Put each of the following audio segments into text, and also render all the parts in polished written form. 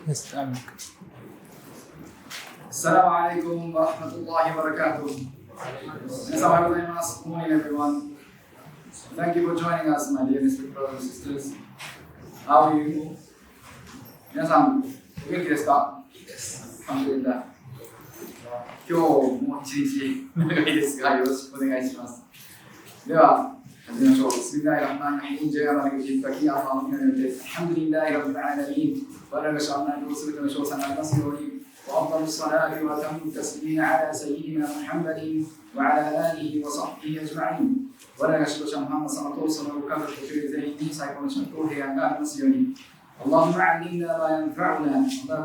Assalamu alaikum wa rahmatullahi wa barakatuh. 皆さんおはようございます。Good morning, everyone. Thank you for joining us, my dear brothers and sisters. How are you? 皆さん、お元気ですか？いいです。感謝だ。今日も一日長いですが、よろしくお願いします。では、始めましょう。Bismillahirrahmanirrahim. Jaya Managitaki Allahによって、Alhamdulillahi Rabbil Alamin. 我らが主は何をすべての称賛がありますように。وأفضل الصلاة وأتم التسليم على سيدنا محمد وعلى آله وصحبه أجمعين. 我らが主と者ムハンマド様とそのご家族と全員に最高の祝福と平安がありますように。اللهم علمنا ما ينفعنا.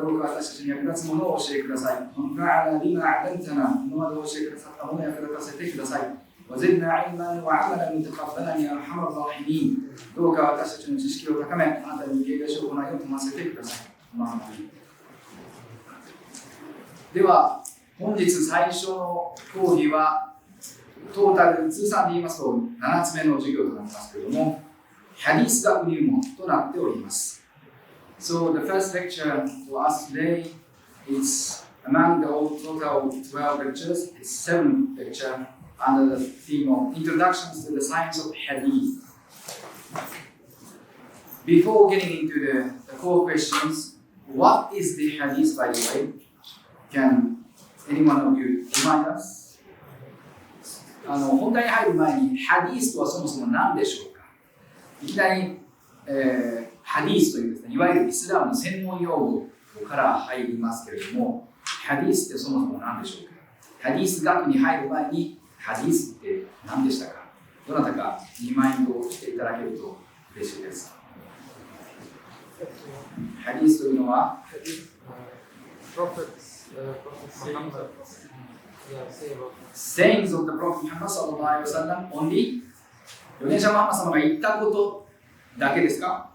どうか私たちに役立つものを教えてください。وانفعنا بما علمتنا. 今まで教えてくださったものを役立たせてください。وزدنا علما وعملا متقبلا يا أرحم الراحمين. どうか私たちの知識を高め、あなたに受け入れし行いを止ませてください。では、本日最初の講義は、トータル通算で言いますと7つ目の授業となりますけれども、ハディス学入門となっております。So the first lecture for us today is among the total 12 lectures, it's 7th lecture under the theme of Introductions to the Science of Hadith. Before getting into the core questions, what is the Hadith, by the way? Can any one of you remind us? 本題に入る前に、ハディースとはそもそも何でしょうか？いきなり、ハディースというですね、いわゆるイスラムの専門用語から入りますけれども、ハディースってそもそも何でしょうか？ハディース学に入る前に、ハディースって何でしたか？どなたかリマインドをしていただけると嬉しいです。ハディースというのは、sayings of the Prophet Muhammad sallallahu alaihi wasallam only? 預言者ムハンマド様が言ったことだけですか？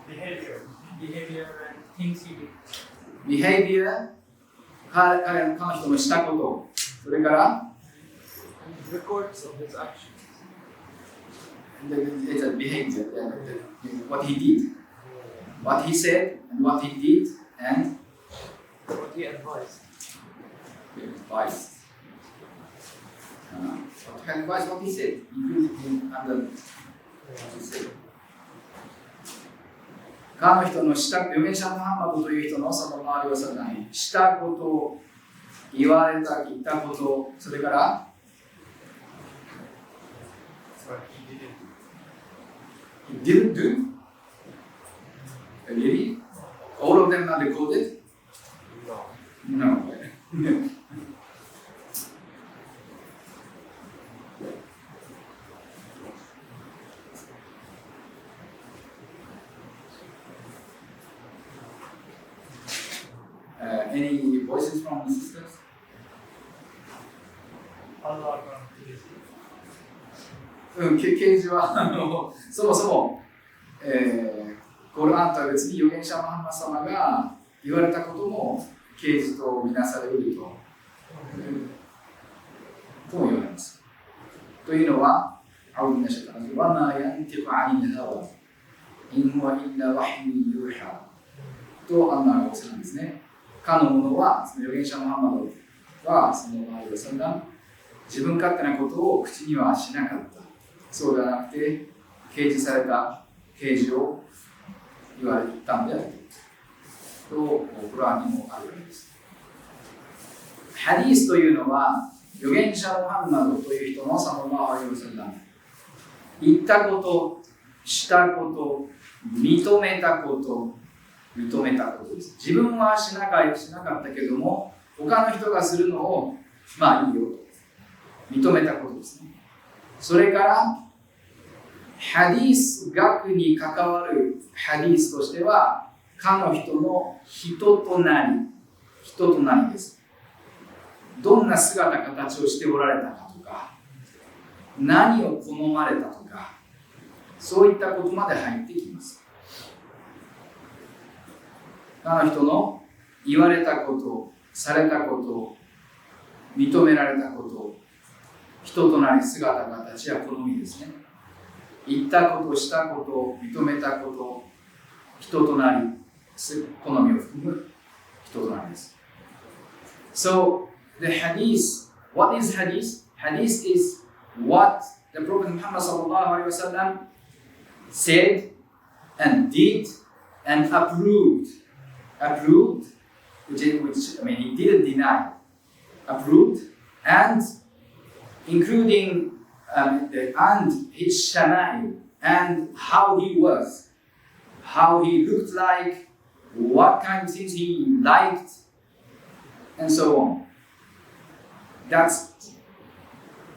Behavior and things he did. Behavior 彼の人のしたこと、それから Records of his actions. It's a behavior, what he did, what he said, and what he did, and What he advised. advised. Advised what he said, including under what he said. 彼の人の預言者ムハンマドという人のその周りをさらにしたこと、言ったこと、それからHe didn't do? Really? All of them are recorded? No. Any voices from the sisters? Allah 啓示はそもそも、コルアンとは別に預言者ムハンマド様が言われたことも啓示とみなされるとも言われます。というのは、アウドナシャタラズワマヤンティファニハワインワインナワヒミユーハとアンナーがおっしゃるんですね。かの者は、その預言者ムハンマドはその場合でそんな自分勝手なことを口にはしなかった。そうではなくて、掲示された啓示を言われたんであると、クラーンにもあるわけです。ハディースというのは、預言者ムハンマドという人のサラマーアリウサラム、言ったこと、したこと、認めたことです。自分はしなかったけれども、他の人がするのを、まあいいよと認めたことですね。それから、ハディース学に関わるハディースとしては、かの人の人となりです。どんな姿形をしておられたかとか、何を好まれたとか、そういったことまで入ってきます。かの人の言われたこと、されたこと、認められたこと、人となり姿形や好みですね。言ったこと、したこと、認めたこと、人となり、好みを含む人となりです。So, the Hadith, what is Hadith? Hadith is what the Prophet Muhammad sallallahu alaihi wasallam said and did and approved. Approved, which I mean, he didn't deny. Approved and including and his shama'il and how he was, how he looked like, what kind of things he liked, and so on. That's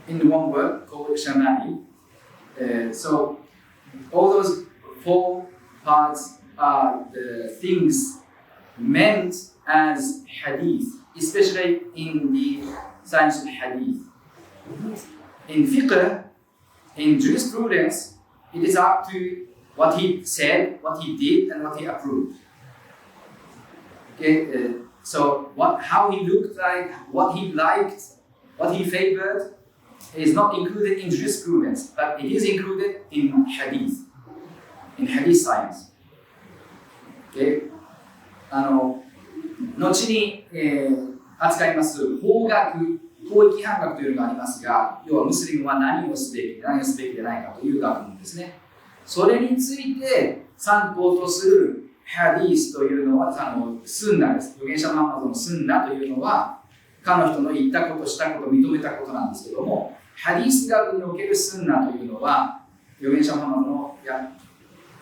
in one word called shama'il. So all those four parts are the things meant as hadith, especially in the science of hadith. In fiqh, in jurisprudence, it is up to what he said, what he did, and what he approved. Okay, so how he looked like, what he liked, what he favored, is not included in jurisprudence, but it is included in hadith science. Okay? 後に、扱います法学、法規範学というのがありますが、要はムスリムは何をすべき、何をすべきでないかという学問ですね。それについて参考とするハディースというのはスンナです。預言者ムハンマドのスンナというのは彼の人の言ったこと、したこと、認めたことなんですけども、ハディース学におけるスンナというのは預言者ムハンマドの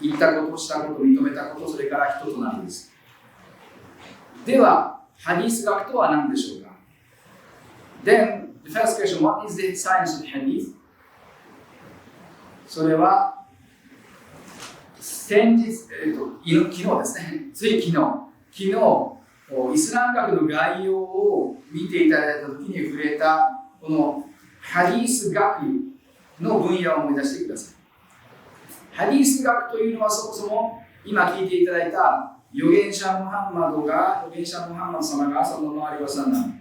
言ったこと、したこと、認めたこと、それから人となりです。では、ハディース学とは何でしょうか？ Then, the first question, what is the science of hadith? それは先日、昨日ですね、つい昨日、イスラム学の概要を見ていただいたときに触れた、このハディース学の分野を思い出してください。ハディース学というのはそもそも、今聞いていただいた預言者ムハンマド様が、サラッラーアリワサンナム、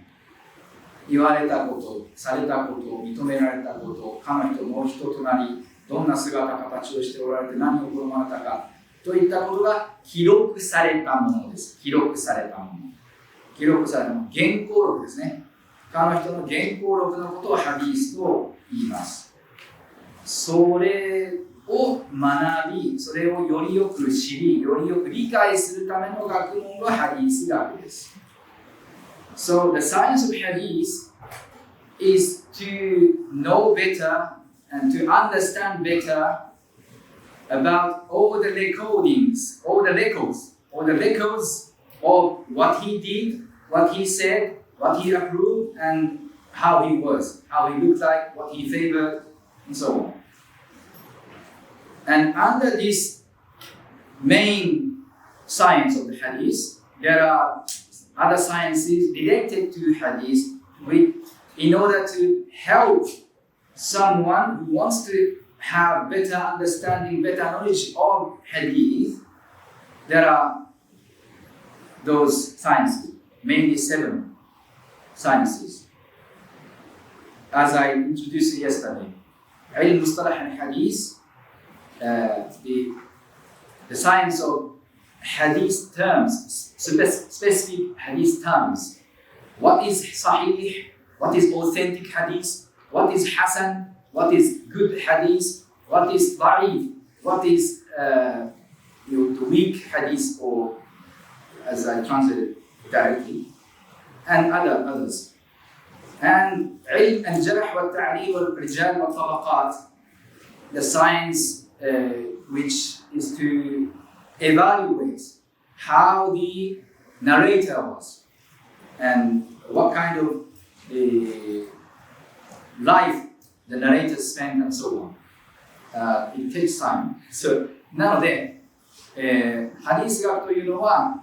言われたこと、されたこと、認められたこと、彼の人の人となり、どんな姿形をしておられて何を好まれたかといったことが記録されたものです。記録されたもの。原稿録ですね。彼の人の原稿録のことをハディースと言います。それを学び、それをよりよく知り、よりよく理解するための学問がハディース学です。So the science of hadith is to know better and to understand better about all the recordings, all the records of what he did, what he said, what he approved, and how he was, how he looked like, what he favored, and so on. And under this main science of the hadith, there are other sciences related to hadith in order to help someone who wants to have better understanding, better knowledge of hadith. There are those sciences, mainly 7 sciences. As I introduced yesterday, علم مصطلح الحديث, the science of hadith terms, specific hadith terms. What is sahih? What is authentic hadith? What is hasan? What is good hadith? What is da'if? What is the weak hadith, or as I translated directly, and others. And علم الجرح والتعديل والرجال والطبقات, the science which is to evaluate how the narrator was and what kind of life the narrator spent and so on. It takes time. So, なので、ハディース学というのは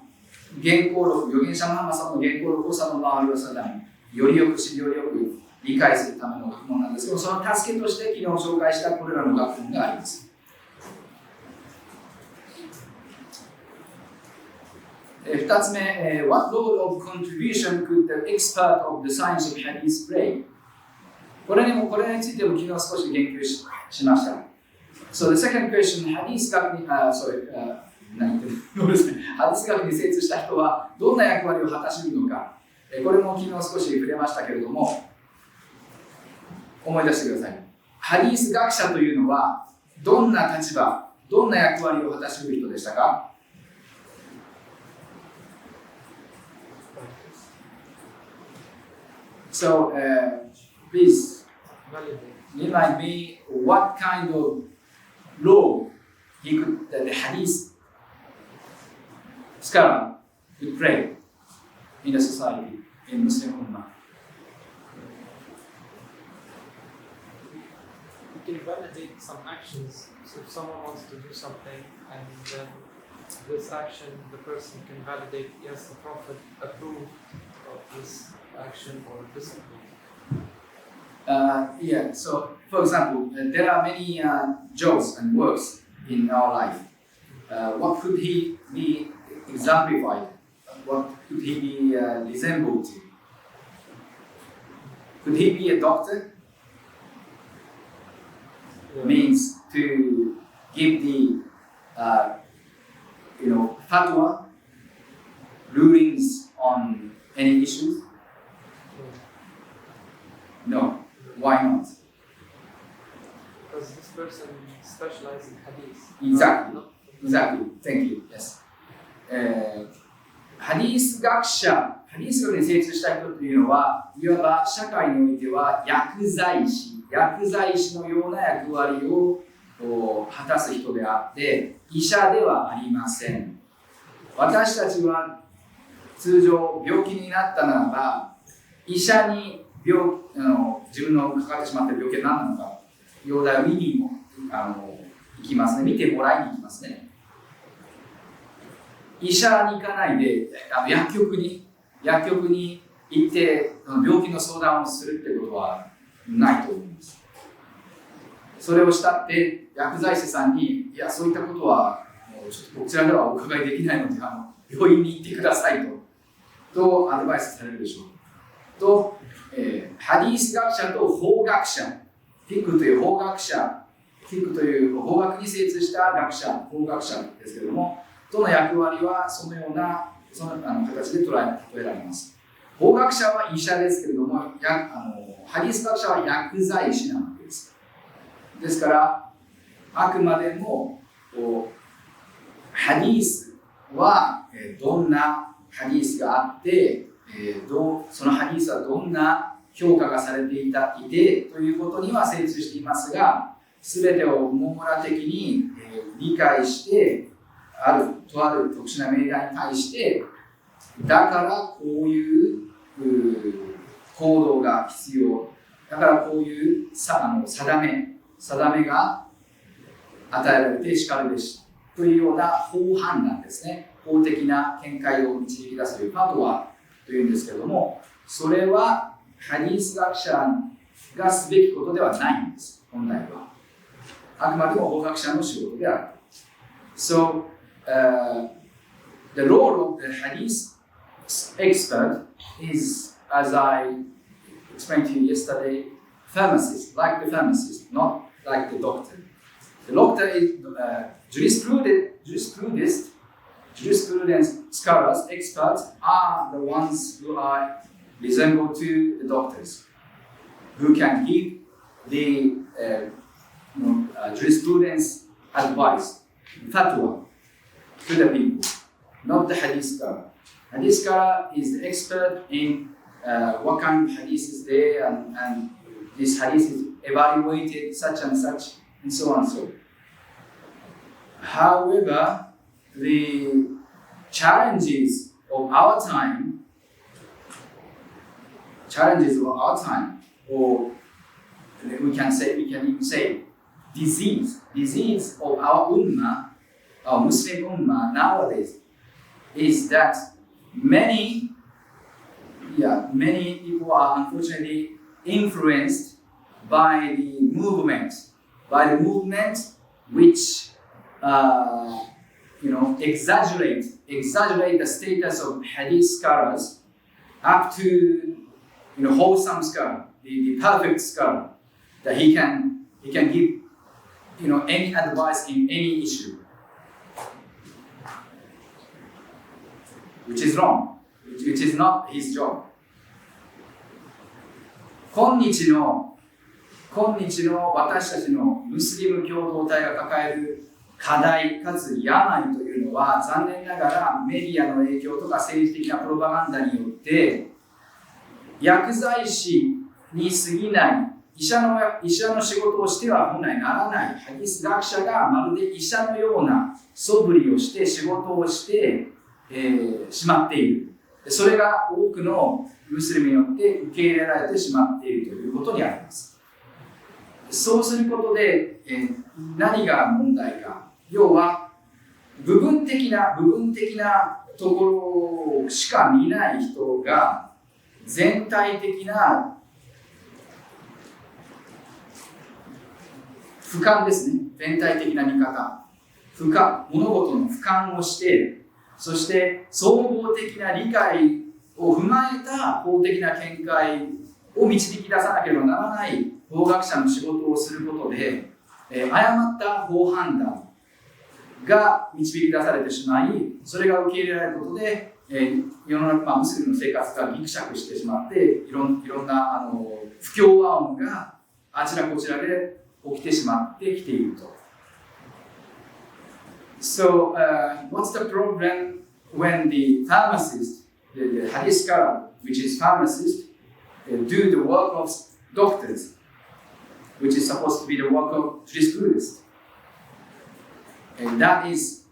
原稿録、預言者ムハンマドさんの原稿録をサラッラーアリワサラムよりよく知り、よりよく理解するための学問なんですけど、その助けとして昨日紹介したこれらの学問があります。2つ目、What role of contribution could the expert of the science of hadith play? これについても昨日少し言及しました。So the second question, hadith 学に、何言ってるのですね。ハディス学に精通した人はどんな役割を果たし得るのか、これも昨日少し触れましたけれども、思い出してください。ハディス学者というのはどんな立場、どんな役割を果たし得る人でしたか？ So, please remind me what kind of role he could, the Hadith scholar could play in the society, in Muslim Ummah. You can validate some actions. So if someone wants to do something and then this action, the person can validate, yes, the Prophet approved of this action or discipline. Yeah, so for example, there are many jokes and works in our life. What could he be exemplified? What could he be resembled to? Could he be a doctor? Yeah. Means to give the fatwa, rulings on any issues? No. Why not? Because this person specializes in hadith. Exactly. Thank you. Yes. ハディス学者、ハディス学に精通した人というのは、いわば社会においては薬剤師のような役割を果たす人であって、医者ではありません。私たちは通常病気になったならば、医者に自分のかかってしまった病気は何なのか、容体を見に行きますね。見てもらいに行きますね。医者に行かないで薬局に行って病気の相談をするってことはないと思います。それをしたって薬剤師さんにいやそういったことはちょっとこちらではお伺いできないので病院に行ってくださいとアドバイスされるでしょう。とハディス学者と法学者、フィックという法学者、フィックという法学に精通した法学者ですけれども、との役割はそのような形で例えられます。法学者は医者ですけれども、ハディス学者は薬剤師なわけです。ですから、あくまでもハディスはどんなハディスがあって、そのハディスはどんな評価がされていてということには精通していますが、すべてを網羅的に理解してとある特殊な命題に対してだからこういう行動が必要だからこういう定めが与えられてしかるべしというような法判断ですね。法的な見解を導き出すというファトワというんですけれども、それはハディス学者がすべきことではないんです。本来はあくまでも法学者の仕事である。So, the role of the Hadith expert is, as I explained to you yesterday, pharmacist, like the pharmacist, not like the doctor. The doctor is jurisprudence scholars, experts are the ones who are resemble to the doctors, who can give the jurisprudence advice, fatwa to the people, not the hadith scholar. Hadith scholar is the expert in what kind of hadith is there and this hadith is evaluated such and such and so on and so on. However, the challenges of our time, or we can even say disease of our ummah, our Muslim ummah nowadays, is that many people are unfortunately influenced by the movement which exaggerate the status of hadith scholars up to wholesome scholar, the perfect scholar, that he can give any advice in any issue. which is wrong, which is not his job. 今日の私たちのムスリム共同体が抱える課題かつ病というのは、残念ながらメディアの影響とか政治的なプロパガンダによって薬剤師に過ぎない医者の仕事をしては本来ならないハディス学者がまるで医者のような素振りをして仕事をして、しまっている。それが多くのムスリムによって受け入れられてしまっているということにあります。そうすることで、何が問題か。要は部分的なところしか見ない人が全体的な俯瞰ですね。全体的な見方。物事の俯瞰をして、そして総合的な理解を踏まえた法的な見解を導き出さなければならない法学者の仕事をすることで、誤った法判断が導き出されてしまい、それが受け入れられることで、世の中、ムスリムの生活がギクシャクしてしまって、いろんな不協和音があちらこちらで起きてしまってきていると。So, what's the problem when the pharmacist, the hadith scholar, which is pharmacist, do the work of doctors, which is supposed to be the work of jurisprudence? And that is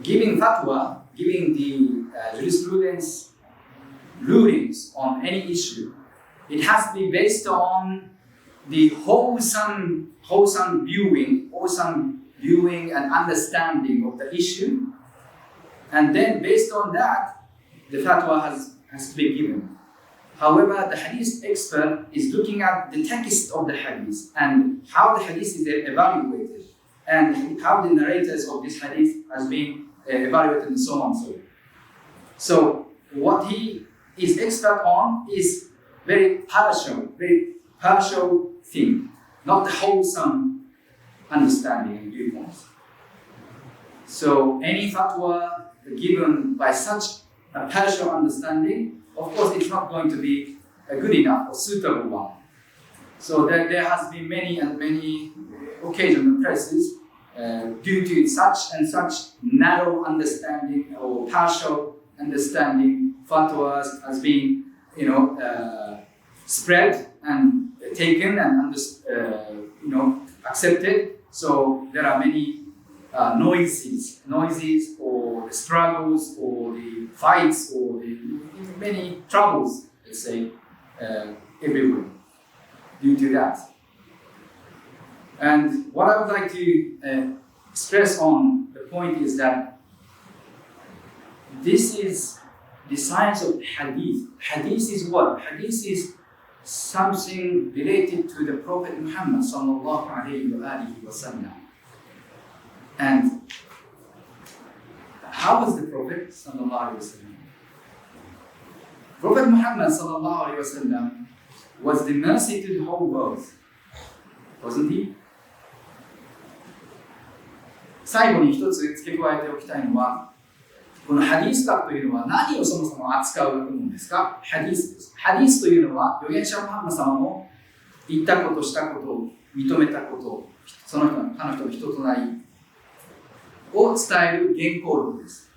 giving fatwa, giving the jurisprudence rulings on any issue. It has to be based on the wholesome viewing and understanding of the issue, and then based on that, the fatwa has to be given. However, the hadith expert is looking at the text of the hadith and how the hadith is evaluated, and how the narrators of this hadith has been evaluated, and so on. So what he is expert on is very partial thing, not the wholesome understanding and viewpoints. So any fatwa given by such a partial understanding, of course, it's not going to be a good enough or suitable one. So there has been many occasions and places due to such narrow understanding or partial understanding, fatwas has been, spread and taken and accepted. So there are many noises or the struggles or the fights or the many troubles, let's say, everywhere due to that. And what I would like to stress on the point is that this is the science of Hadith. Hadith is what? Hadith is something related to the Prophet Muhammad sallallahu alaihi wasallam. And how was the Prophet sallallahu alaihi wasallam? Prophet Muhammad sallallahu alaihi wasallam was the mercy to the whole world, wasn't he? 最後に一つ付け加えておきたいのは、このハディス学というのは何をそもそも扱う学問ですか？ハディスです。ハディスというのは預言者ムハンマド様の言ったことしたことを認めたこと、彼の人の人となりを伝える原稿録です。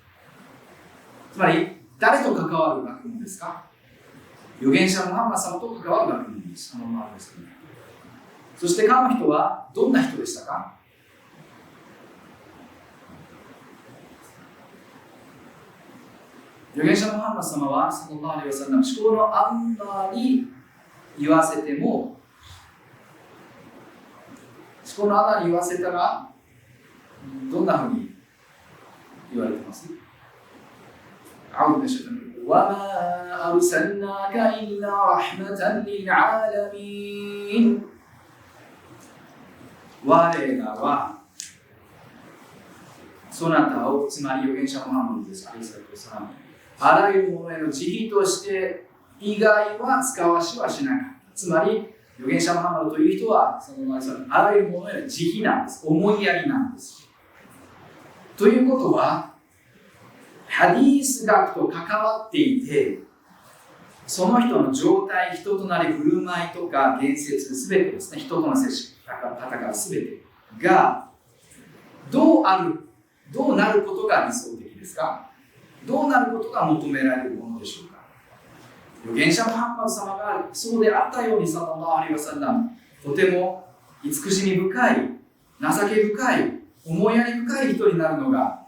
つまり誰と関わる学問ですか？預言者ムハンマド様と関わる学問です。そして彼の人はどんな人でしたか？預言者ムハンマド様はサラッラーリワサラム思考のあんまり言わせても、思考のあんまり言わせたらどんなふうに言われてます？وَمَا أَرْسَلْنَاكَ إِلَّا رَحْمَةً لِلْعَالَمِينَ 我らはそなたを、つまり預言者ムハンマドです。あらゆるものへの慈悲として以外は使わしはしなかった。つまり預言者ムハンマドという人はあらゆるものへの慈悲なんです。思いやりなんです。ということはハディース学と関わっていて、その人の状態、人となり、振る舞いとか言説、すべてですね、人との接し方からすべてがどうなることが理想的ですか？どうなることが求められるものでしょうか？預言者ムハンマド様がそうであったように、サラッラーアレイワサラム、とても慈しみ深い、情け深い、思いやり深い人になるのが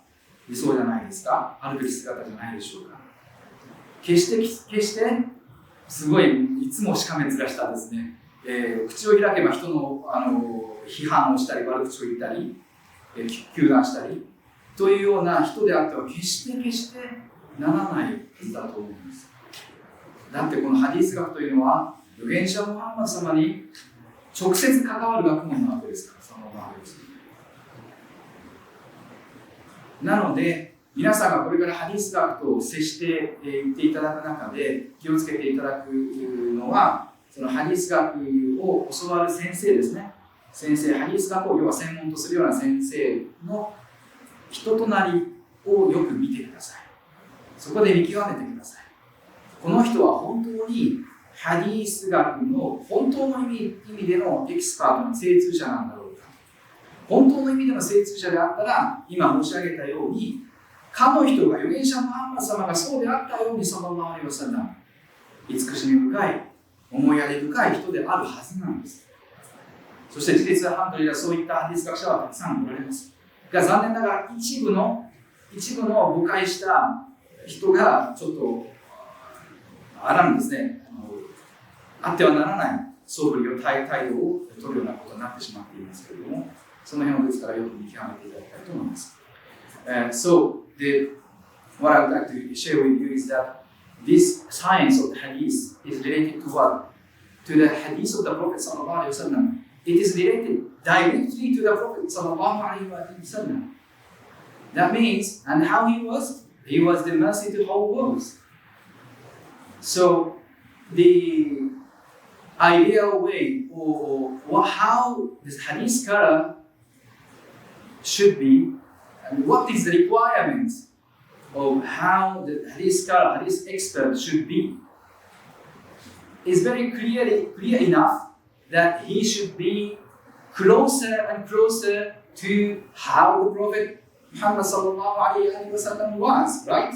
理想じゃないですか？あるべき姿じゃないでしょうか？決してすごいいつもしかめ面したですね、口を開けば人の、批判をしたり悪口を言ったり、糾弾したりというような人であっては決してならないはずだと思うんです。だってこのハディース学というのは預言者ムハンマド様に直接関わる学問なわけですから、そのわけです。なので皆さんがこれからハディース学と接していっていただく中で気をつけていただくのは、そのハディース学を教わる先生ですね。先生、ハディース学を要は専門とするような先生の人となりをよく見てください。そこで見極めてください。この人は本当にハディース学の本当の意味でのエキスパートの精通者なんだろうか。本当の意味での精通者であったら、今申し上げたように、かの人が預言者ムハンマド様がそうであったように、サラッラーアレイワサラム、慈しみ深い、思いやり深い人であるはずなんです。そして事実はハンドリーはそういったハディース学者はたくさんおられます。が残念ながら一部の誤解した人がちょっとあらぬですね、あってはならない素振りを態度を取るようなことになってしまっていますけれども、その辺をですからよく見極めていただきたいと思います。What I would like to share with you is that this science of the hadith is related to what? To the hadith of the Prophet sallallahu alaihi wasallam. It is related directly to the Prophet sallallahu alaihi wasallam. That means, and how he was the mercy to whole worlds. So the ideal way or how this hadith scholar should be, and what is the requirement of how the hadith scholar, hadith expert should be, is very clear enough that he should be closer and closer to how the Prophet Muhammad sallallahu alaihi wasallam was, right?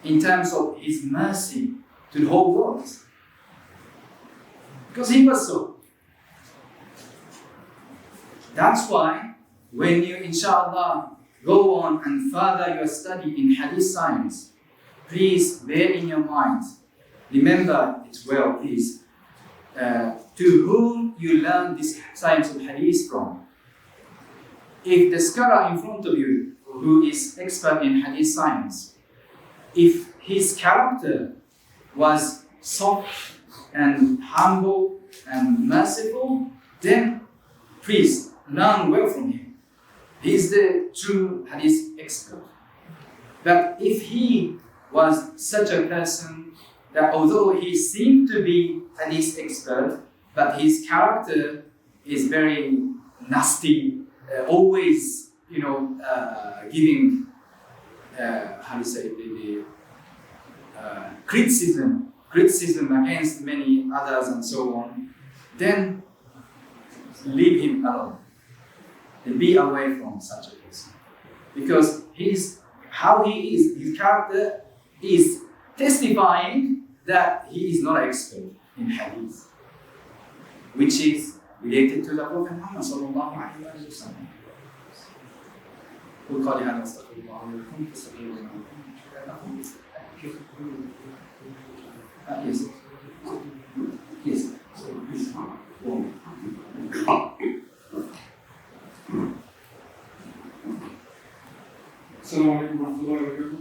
In terms of his mercy to the whole world. Because he was so. That's why when you, inshallah, go on and further your study in hadith science, please bear in your mind, remember it well, please, to whom you learn this science of hadith from. If the scholar in front of you, who is expert in hadith science, if his character was soft and humble and merciful, then please learn well from him. He is the true hadith expert. But if he was such a person that although he seemed to be hadith expert, but his character is very nasty, always, giving, criticism against many others and so on, then leave him alone. And be away from such a person. Because how he is, his character is testifying that he is not an expert in hadith, which is related to the Prophet Muhammad sallallahu alaihi wasallam. وقال هذا استغفر الله لكم فاستغفروه إنه Yes. Yes. السلام عليكم ورحمة الله وبركاته.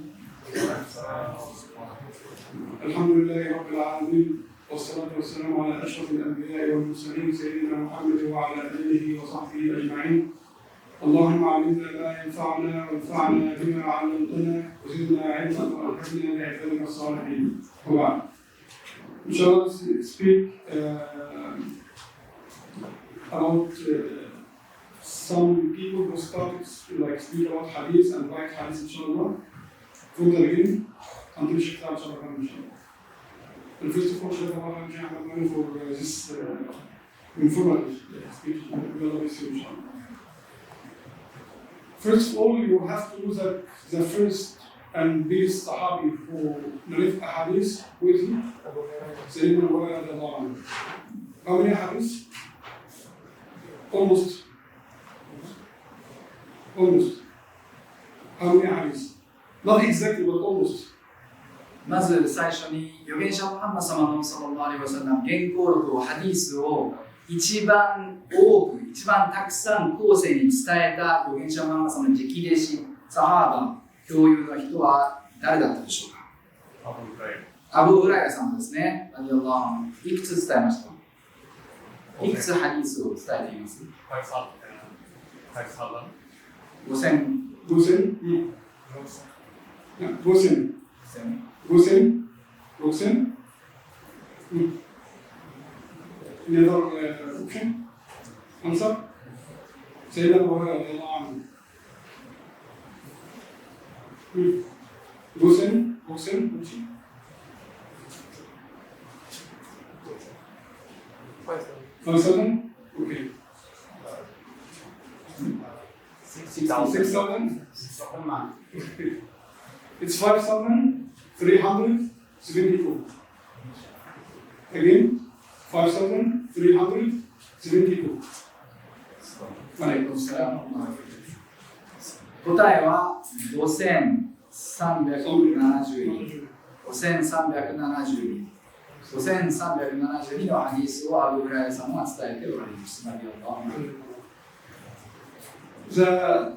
الحمد لله رب العالمين والصلاة والسلام على أشرف الأنبياء والمرسلين سيدنا محمد وعلى آله وصحبه أجمعين. اللهم علمنا ما ينفعنا وانفعنا بما علمتنا وزدنا علما وألهمنا بعبادك الصالحين. وبعد. Inshallah, speak about some people who started speak about hadith and write hadith, inshallah. from the beginning until Shaykh inshallah. And first of all, Shaykh Ahmad Maeno for this informative speech. We will miss you inshallah. First of all, you have to know that the first and biggest Sahabi who narrated a hadith with him, Sayyidina Abu Hurairah. How many hadiths? Almost. How many hadiths? Not exactly, but almost. まず最初に預言者ムハンマド様のサラッラーリワサラム原稿録をハディースを一番多く、一番たくさん後世に伝えた預言者ムハンマド様の直弟子、サハーバ、共有の人は誰だったでしょうか。アブ・フライラさんですね。いくつ伝えました？いくつハディースを伝えています？ 5000 Another option? Answer? Sayyidina Abu Hurairah. 5000 5,000? Okay. 6,000? It's 5,372. Again, 5,372. 答えは5372。5372のハディースをアブ・フライラさんは伝えておられます。The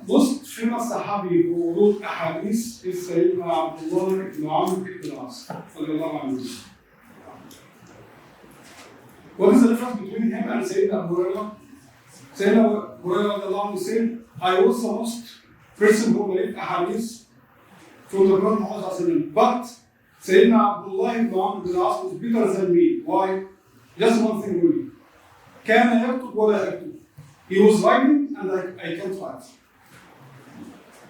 most famous Sahabi who wrote a hadith is Sayyidina Abdullah ibn Amr ibn As. What is the difference between him and Sayyidina Abu Hurairah? Sayyidina Abu Hurairah said, I was the most person who narrated a hadith from the Prophet Muhammad, but Sayyidina Abdullah ibn Amr ibn As was better than me. Why? Just one thing only. كان يكتب ولا يكتب. He was writing and I can't write.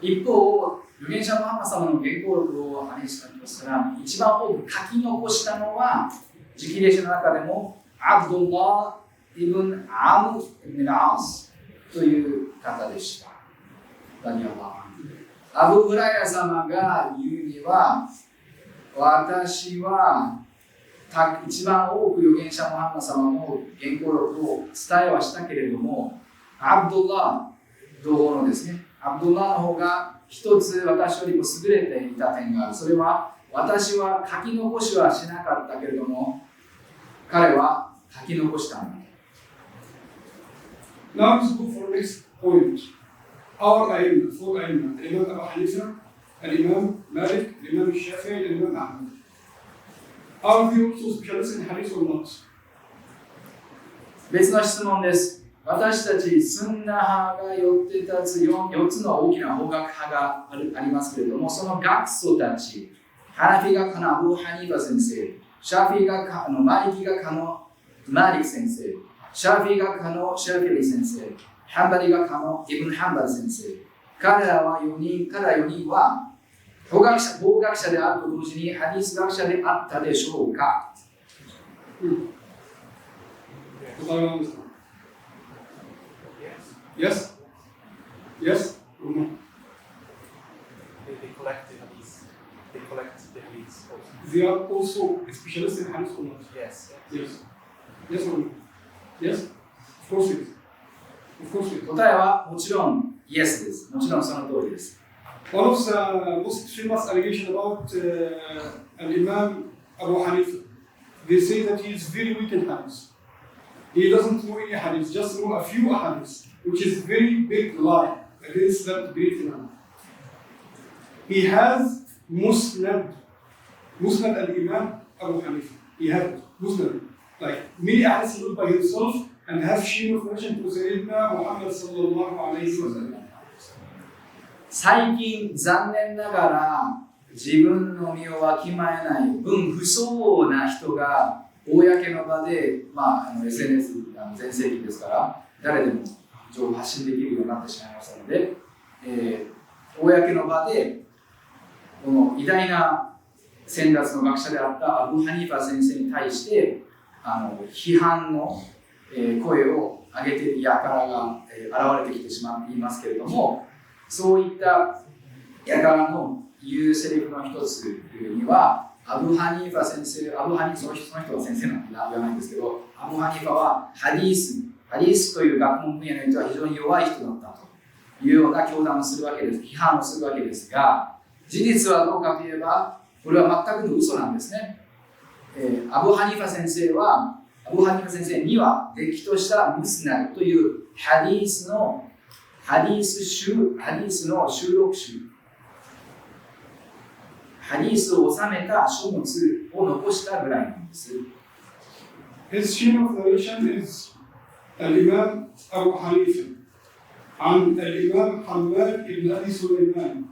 一方、預言者ムハンマド様の原稿録をハディースとしたら、一番多く書き残したのは、直弟子の中でも、アブドルラー・イブン・アム・イブン・アースという方でした。アブ・フライラ様が言うには、私は一番多く預言者ムハンマド様の原稿録を伝えはしたけれども、アブドルラー同胞のですね、アブドルラーの方が一つ私よりも優れていた点がある。それは私は書き残しはしなかったけれども、彼は書き残したんだ。Now let's go for next point. Our Aimah, four Aimah, the Imam Abu Hanifa, and Imam Malik, Imam Shafi'i, and Imam Ahmad. Are they also specialists in Hadith or not? 別の質問です。私たちスンナ派がよって立つ 4つの大きな法学派がありますけれども、その学祖たち、ハナフィ学派のアブ・ハニーファ先生、シャフィ学派のマリキ学派のマリク先生、シャフィ学派のシャフィリ先生、ハンバリ学派のイブン・ハンバル先生、彼ら4人は法学者であると同時にハディス学者であったでしょうか？答えは何ですか？ Yes? Yes? Or no? They collect the hadith. They collect the hadith also. They are also specialists in hadith or not? Yes. Yes. Yes or no? Yes? Of course it is. Of course it is. 答えはもちろん Yes です。もちろんその通りです。One of the most famous allegations about Imam Abu Hanifa, they say that he is very weak in hadith. He doesn't know any hadith, just know a few hadiths, which is very big lie against that great Imam. He has Musnad al-Imam Abu Hanifa. He has Musnad, like many hadiths he wrote by himself and have chain of narration to Sayyidina Muhammad sallallahu alayhi wa sallam. 最近残念ながら自分の身をわきまえない分不相応な人が公の場で、SNS 全盛期ですから誰でも情報発信できるようになってしまいましたので、公の場でこの偉大な先達の学者であったアブ・ハニファ先生に対して批判の声を上げている輩が現れてきてしまっていますけれども、そういった輩の言うセリフの一つには、アブ・ハニファ先生、その人は先生なんて言わないんですけど、アブ・ハニファはハディースという学問分野においては非常に弱い人だったというような教団をするわけです、批判をするわけですが、事実はどうかといえば、これは全くの嘘なんですね。アブ・ハニファ先生には、れっきとしたムスナドというハディースの収録集、ハディースを収めた書物を残したぐらいなんです。His chain of narration is Al-Imam Abu Hanifa عن الإمام حماد بن أبي سليمان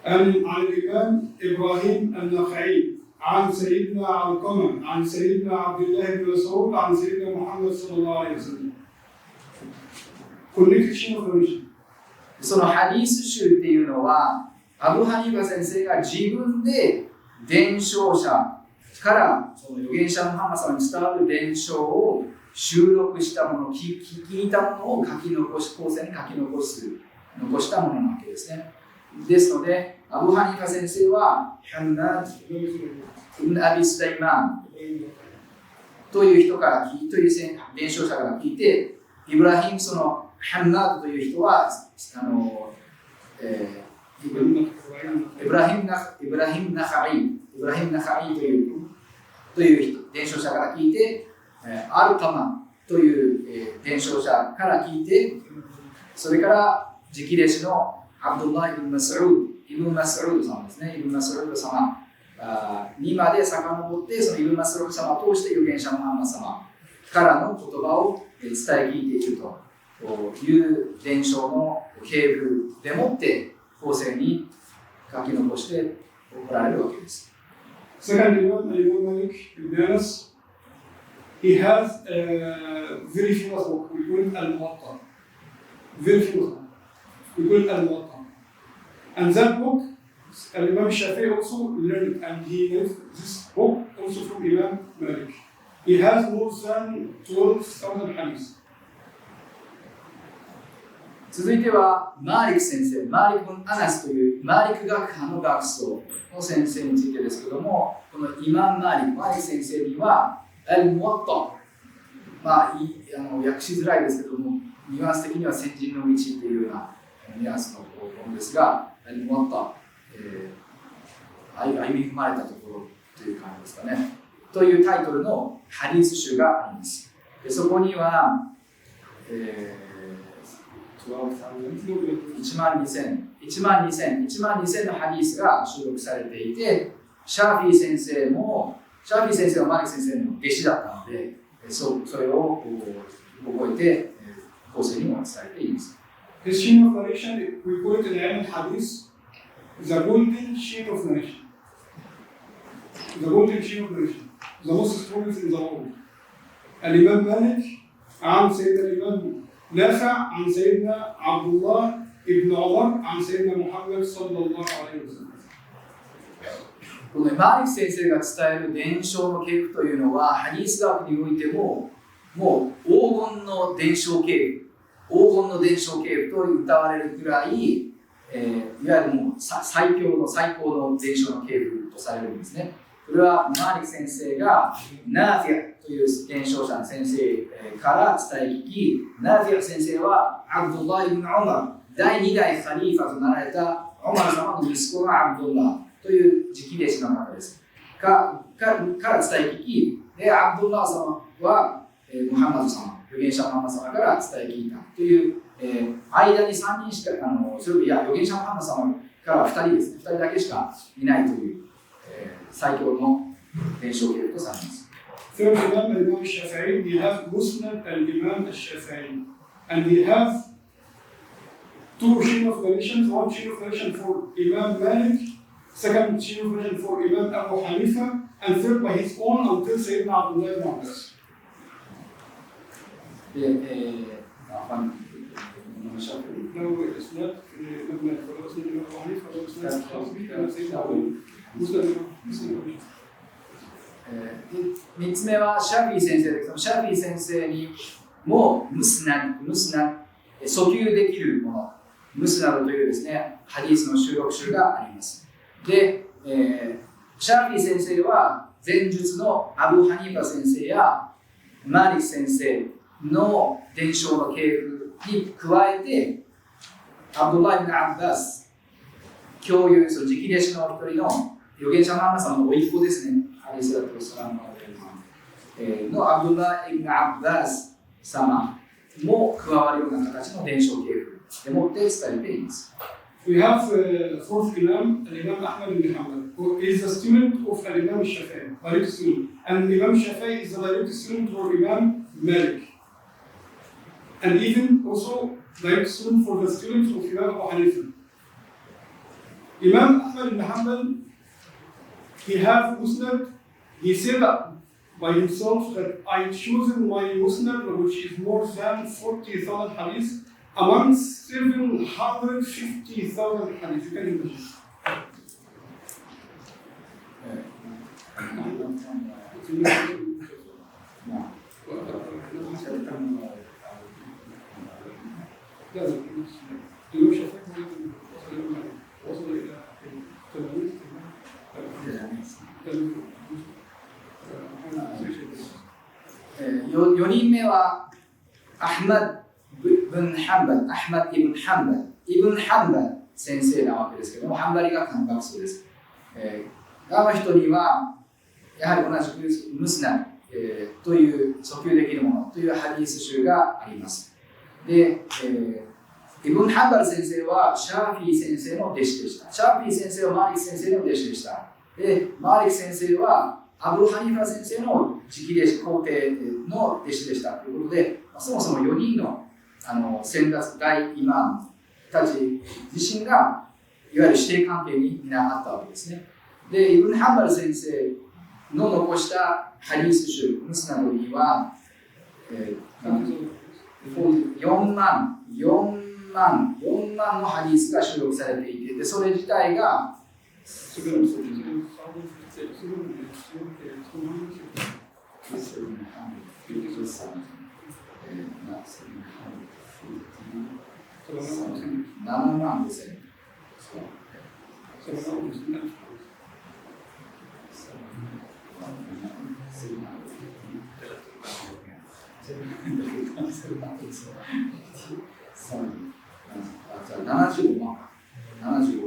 عن الإمام إبراهيم النخعي عن سيدنا علقمة عن سيدنا عبد الله بن مسعود عن سيدنا محمد صلى الله عليه وسلم. Connected chain of narration. そのハディース集っていうのは、アブ・ハニファ先生が自分で伝承者からその預言者のムハンマド様に伝わる伝承を収録したもの、聞いたものを書き残し、後世に書き残したものなわけですね。ですので、アブ・ハニファ先生はハンナド・イブン・アビ・スライマンという人からという伝承者から聞いて、イブラヒム、そのハンナドという人はイブラヒム・ナハイという人、伝承者から聞いて、アルカマという伝承者から聞いて、それから直弟子のアブドゥライブ・マスウードさんですね、イブン・マスウード様にまで遡って、そのイブン・マスウード様を通して預言者のムハンマド様からの言葉を伝え聞いているという伝承の系譜でもって後世に書き残しておられるわけです。Second Imam Malik ibn Anas, he has a very famous book, we call it Al-Muwatta. Very famous book. We call it Al-Muwatta. And that book, Imam Shafi'i also learned, and he knows this book also from Imam Malik. He has more than 12,000 hadiths. 続いてはマーリク先生、マーリク・アナスというマーリク学派の学僧の先生についてですけども、このイマン・マーリク先生にはアル・ムワッタ、訳しづらいですけども、ニュアンス的には先人の道というようなニュアンスのものですが、アル・ムワッタ、歩み踏まれたところという感じですかね、というタイトルのハディース集があります。でそこには、1万2000のハディースが収録されていて、シャーフィー先生はマリク先生の弟子だったので、それを覚えて後世にも伝えています。His chain of narration, we call it in Al Hadith, the golden chain of narration. The golden chain of narration, the most strongest in the world. Al-Imam Malik, عن سيدنا الإمام نافع عن سيدنا عبد الله ابن عمر عن سيدنا محمد صلى الله عليه وسلم. このマリク先生が伝える伝承の系譜というのは、ハディース学においても黄金の伝承系譜と謳われるくらい、いわゆるもう最高の伝承の系譜とされるんですね。これはマリク先生がナーフィアという伝承者の先生から伝え聞き、ナーフィア先生はアブドゥライブン・オマル、第2代カリーファとなられたオマル様の息子がアブドゥラという直弟子の方です。から伝え聞き、でアブドゥラ様はムハンマド様、預言者ムハンマド様から伝え聞いたという、間に3人しか、預言者ムハンマド様から2人ですね、2人だけしかいないという、最強の伝承系譜とされます。Third Imam Imam Shafi'i, he has Musnad al-Imam al-Shafi'i, and he has two chain of narrations, one chain of narration for Imam Malik, second chain of narration for Imam Abu Hanifa, and third by his own until Sayyidina Abdullah ibn Abbas. で、لو الاسناد لما خلصنا الامام ابو حنيفه لو الاسناد خاص به انا سيدنا ابو مسلم 3つ目はシャフィー先生です。シャフィー先生にもムスナド、訴求できるもの、ムスナドというですね、ハディースの収録集があります。で、シャフィー先生は前述のアブ・ハニーファ先生やマリク先生の伝承の系譜に加えて、アブドライブ・アッバス、共有する直弟子の一人の預言者ママさんの甥っ子ですね。アリスラトサラムのアブドライブ・アッバス様も加わるような形の伝承系譜でもって伝えています。We have fourth Imam, Imam Ahmad ibn Hanbal, who is a student of Imam Shafi'i, direct student. And Imam Shafi'i is a direct student for Imam Malik. And even also direct student for the students of Imam Abu Hanifa. Imam Ahmad ibn Hanbal, he have Musnad, he said that by himself that I chosen my Musnad, which is more than 40,000 hadiths, among 750,000 hadiths. You can imagine.4人目はアフマドブン・ハンバル、アフマド・イブン・ハンバル、イブン・ハンバル先生なわけですけども、ハンバリが漢学数です。あの人にはやはり同じくムスナ、という訴求できるものというハディース集があります。で、イブン・ハンバル先生はシャーフィー先生の弟子でした。シャーフィー先生はマーリク先生の弟子でした。で、マーリク先生はアブ・ハニファ先生の直弟子、皇帝の弟子でしたということで、そもそも4人の先達大イマームたち自身がいわゆる師弟関係にみんなあったわけですね。で、イブン・ハンバル先生の残したハディース集、ムスナドには、4万のハディースが収録されていて、でそれ自体が7万ですね。75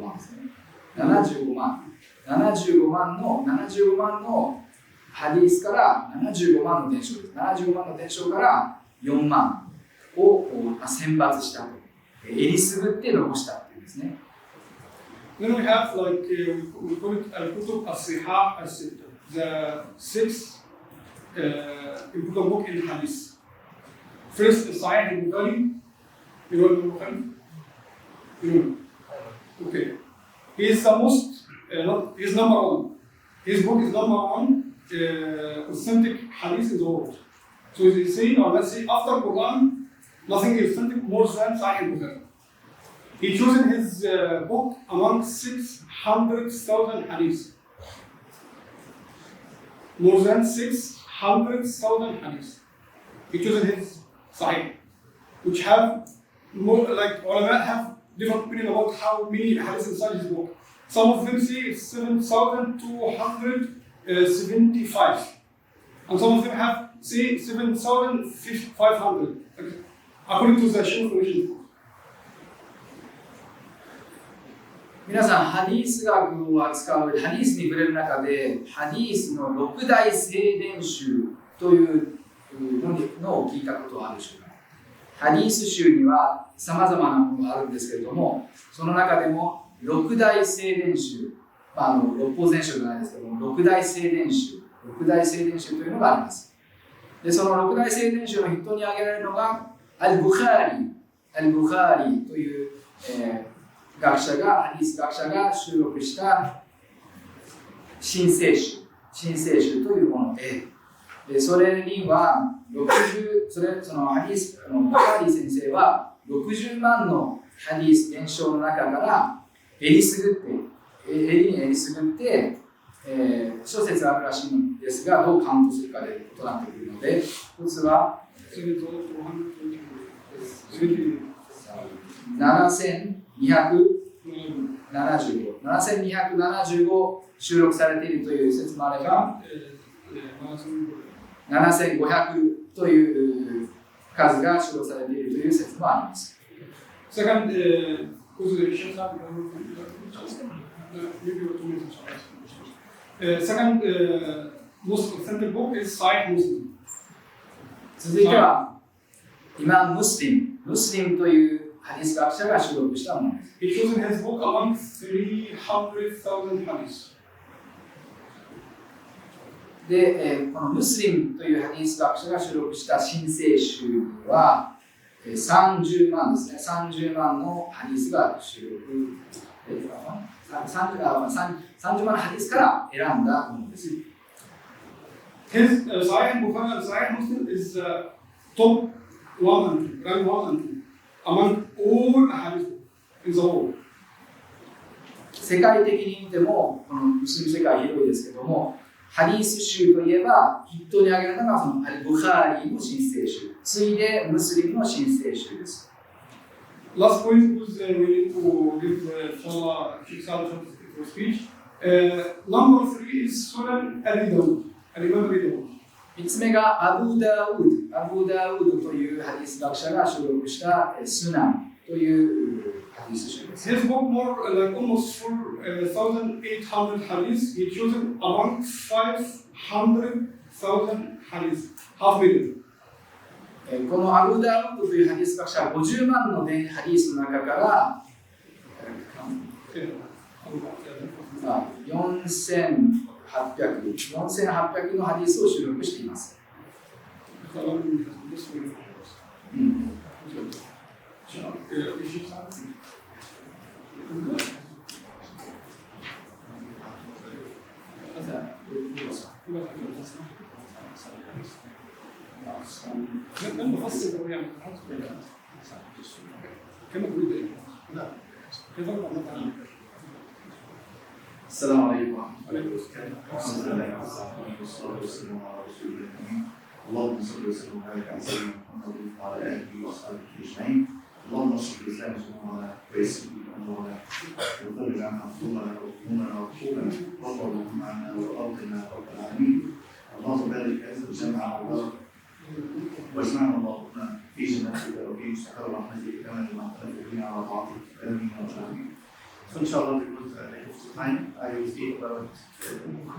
万ですね。75万のハディースから75万の伝承です。75万の伝承から4万を選抜したと。えりすぐって残したっていうんですね。Then we have like we call it al-kutub as-sihah as-sitta, the 6 important book in Hadith. First, Sahih al-Bukhari. You know al-Bukhari? You know. Okay. He is the most, he is number one. His book is number one authentic Hadith in the world. So they say, or let's say, after Quran, nothing is authentic more than Sahih al-Bukhari. He chosen his book among 600,000 hadiths. More than 600,000 hadiths. He chosen his Sahih, which have more, like ulama have different opinion about how many hadiths inside his book. Some of them say it's 7,275, and some of them have say 7,500, according to the Shaykh information. 皆さん、ハディース学を扱う、ハディースに触れる中で、ハディースの6大聖典集というのを聞いたことはあるでしょうか。ハディース集には様々なものがあるんですけれども、その中でも6大聖典集、六法全書じゃないですけども、6大聖典集というのがあります。で、その6大聖典集の筆頭に挙げられるのが、アル・ブカーリという、学者が、ハディース学者が収録した新聖集というもので、それにはそのハディース、ブカーリ先生は60万のハディス伝承の中から襟に襟すぐって、諸説あるらしいんですが、どうカウントするかで異なってくるので、一つは7275収録されているという説もあれば、7500という数が収録されているという説もあります。Second, most authentic book is Sahih Muslim. 続いては、イマーム・ムスリムというハディス学者が収録したものです。He chose in his book among 300,000 hadiths. で、このムスリムというハディス学者が収録した新聖集は30万ですね。30万のハディスが収録、30万のハディスから選んだものです。His Sahih Bukhari and Sahih Muslim is top 100, rank 100 among all hadith in the world. 世界的に見ても、このムスリム世界広いですけども、ハディス集といえば、筆頭に挙げるのがそのブハーリーの新聖集、次いでムスリムの新聖集です。Last point was we need to give inshallah Shaykh Saadeldin for speech. Number 3 is Sunan Abi Dawud. Imam Abi Dawud. 3つ目がアブダウドというハディス学者が収録したスナンというハディス集です。His book more like almost 4,800 hadiths. He chosen among 500,000 hadiths, half million. このアブダウドというハディス学者は50万のハディスの中から4800のハディスを収録しています。السلام عليكم ورحمة الله وبركاته. الحمد لله والصلاة والسلام على رسول الله. اللهم صل وسلم وبارك على سيدنا محمد وعلى آله وصحبه أجمعين. اللهم انصر الإسلام والمسلمين ويسر أمورنا وفرج عنا همومنا وهمومنا وحقوقنا وارض عنا وأرضنا رب العالمين. اللهم بارك عز الجمع واجمعنا اللهم في جنتك وفي مستقر رحمتك كما جمعتنا بنا على طاعتك آمين يا رب العالمين. So inshallah, because I have time, I will speak about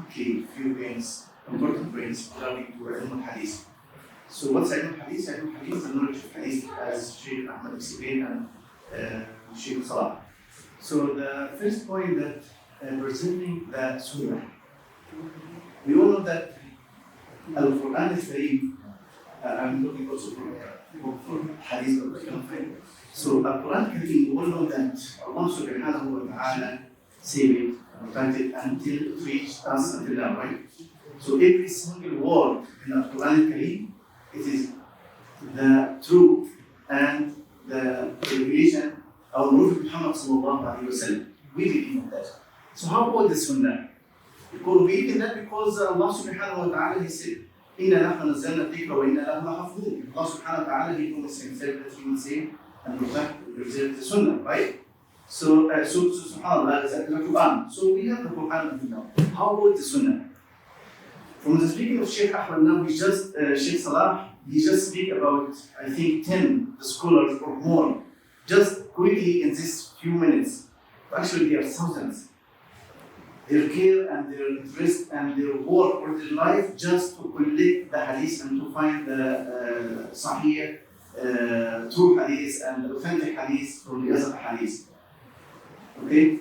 quickly few points, important points regarding to Ilm al-Hadith. So what's Ilm al-Hadith? Ilm al-Hadith is the knowledge of Hadith as Shaykh Ahmad explained and Shaykh Salah. So the first point that presenting the Sunnah. We all know that Al-Quran is very, I'm looking also for Hadith of the Quran. So Al-Quran Kareem, we all know that Allah subhanahu wa ta'ala saved it, protected until it reached us until now, right? So every single word in Al-Quran Kareem, it is the truth and the revelation of Prophet Muhammad sallallahu alayhi wa sallam. We believe in that. So how about the Sunnah? Because we believe in that because Allah subhanahu wa ta'ala, He said, إِنَّا نَحْنُ نَزَّلْنَا الذِّكْرَ وَإِنَّا لَهُ لَحَافِظُونَ. Allah subhanahu wa ta'ala, He promised Himself that He will say and protect, preserve the Sunnah, right? So subhanAllah, is the Quran. So we have the Quran now. How about the Sunnah? From the speaking of Shaykh Ahmad now, Shaykh Salah, he just speak about, I think, 10 scholars or more, just quickly in these few minutes. Actually, there are thousands. Their care and their interest and their work or their life just to collect the hadith and to find the sahih, true hadith and authentic hadith from the other hadith. Okay?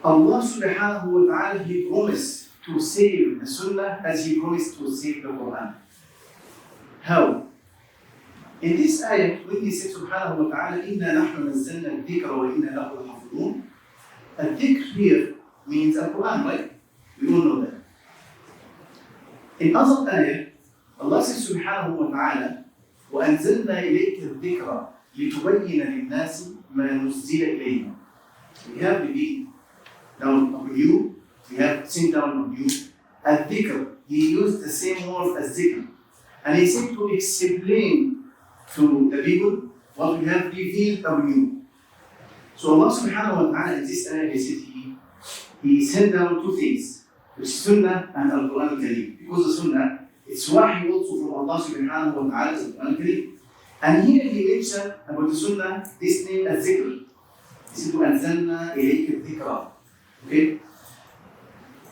Allah subhanahu wa ta'ala, He promised to save the Sunnah as He promised to save the Quran. How? In this ayah, when He said subhanahu wa ta'ala, إِنَّا نَحْنُ نَزَّلْنَا الذِّكْرَ وَإِنَّا لَهُ لَحَافِظُونَ. Al-dhikr here means Al-Quran, right? We all know that. In other ayah, Allah says subhanahu wa ta'ala, وَأَنزَلْنَا إِلَيْكَ الذِّكْرَ لِتُبَيِّنَ لِلنَّاسِ ما نزل إلينا. We have revealed down on you, we have sent down on you. الذكر, he used the same word as dhikr. And he said to explain to the people what we have revealed on you. So Allah subhanahu wa ta'ala in this ayah, he said he sent down two things, which is Sunnah and Al-Quran al-Kareem. Because the Sunnah, it's wahi also from Allah subhanahu wa ta'ala, the Quran al-Kareem. And here he mentioned about the Sunnah, this name as Zikr. He said, وَأَنزَلْنَا إِلَيْكَ الذِّكْرَ. Okay?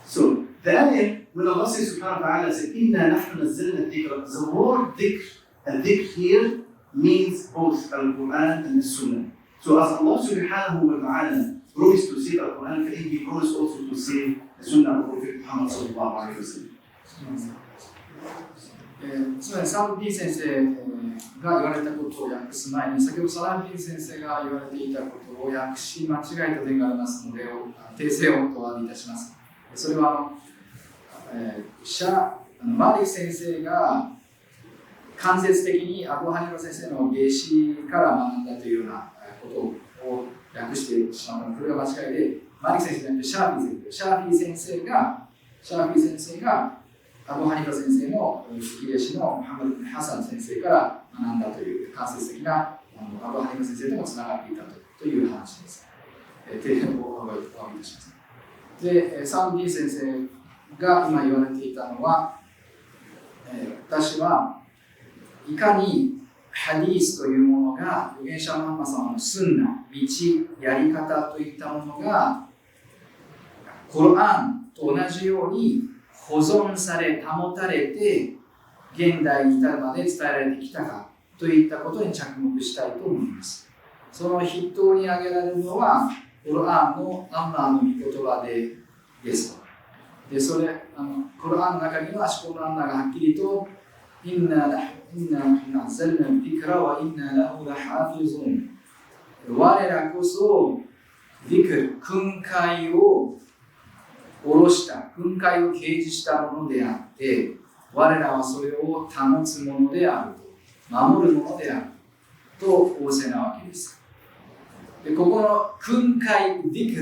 So, the ayah, when Allah says subhanahu wa ta'ala, said, إِنَّا نَحْنُ نَزَّلْنَا الذِّكْرَ, the word dhikr, and dhikr here means both Al-Quran and the Sunnah. So as Allah subhanahu wa ta'ala promised to save Al-Quran al-Kareem, he promised also to save the Sunnah of Prophet Muhammad sallallahu alayhi wa sallam. つまりサラフディン先生が言われたことを訳す前に、先ほどサラフディン先生が言われていたことを訳し間違えた点がありますので、訂正をお詫びいたします。それはマリ先生が間接的にアブ・ハニファ先生の弟子から学んだというようなことを訳してしまったので、これが間違いで、マリ先生じゃなくてシャーフィー先生がアブ・ハニファ先生の弟子のハマド・ハサン先生から学んだという間接的なアブ・ハニファ先生ともつながっていたという話です。提案をお詫びいたします。で、サウディ先生が今言われていたのは、私はいかにハディースというものが預言者ムハンマド様のスンナ、道、やり方といったものがコロアンと同じように保存され、保たれて現代に至るまで伝えられてきたかといったことに着目したいと思います。その筆頭に挙げられるのはコロアンのアンマーの御言葉ですと。で、それコロアンの中には思考のアンマーがはっきりとインナナナザルナディクラはインナラフラハフィズン。我らこそディクル、訓戒を下ろした、訓戒を掲示したものであって、我らはそれを保つものであると、守るものであると仰せなわけです。で、ここの訓戒、ディ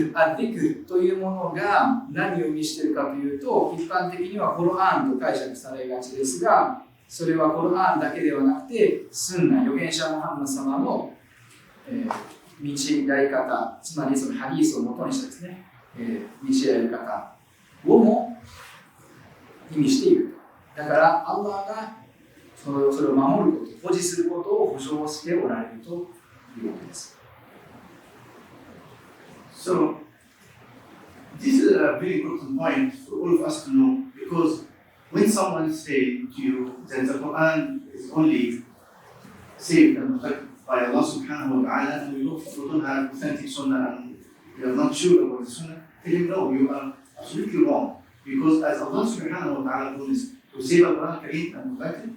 クルというものが何を意味しているかというと、一般的にはコロアンと解釈されがちですが、それはコロアンだけではなくて、スンナ、預言者ムハンマド様の、道やり方、つまりそのハディースを元にしたですね、道やり方をも意味している。だから、アッラーがそれを守ること、保持することを保証しておられるというわけです。So, this is a very important point for all of us to know, because when someone says to you that the Quran is only saved and protected by Allah subhanahu wa ta'ala, and we don't have authentic sunnah and we are not sure about the sunnah, tell him no, you are absolutely wrong. Because as Allah subhanahu wa ta'ala promised to save the Quran Kareem and protect it,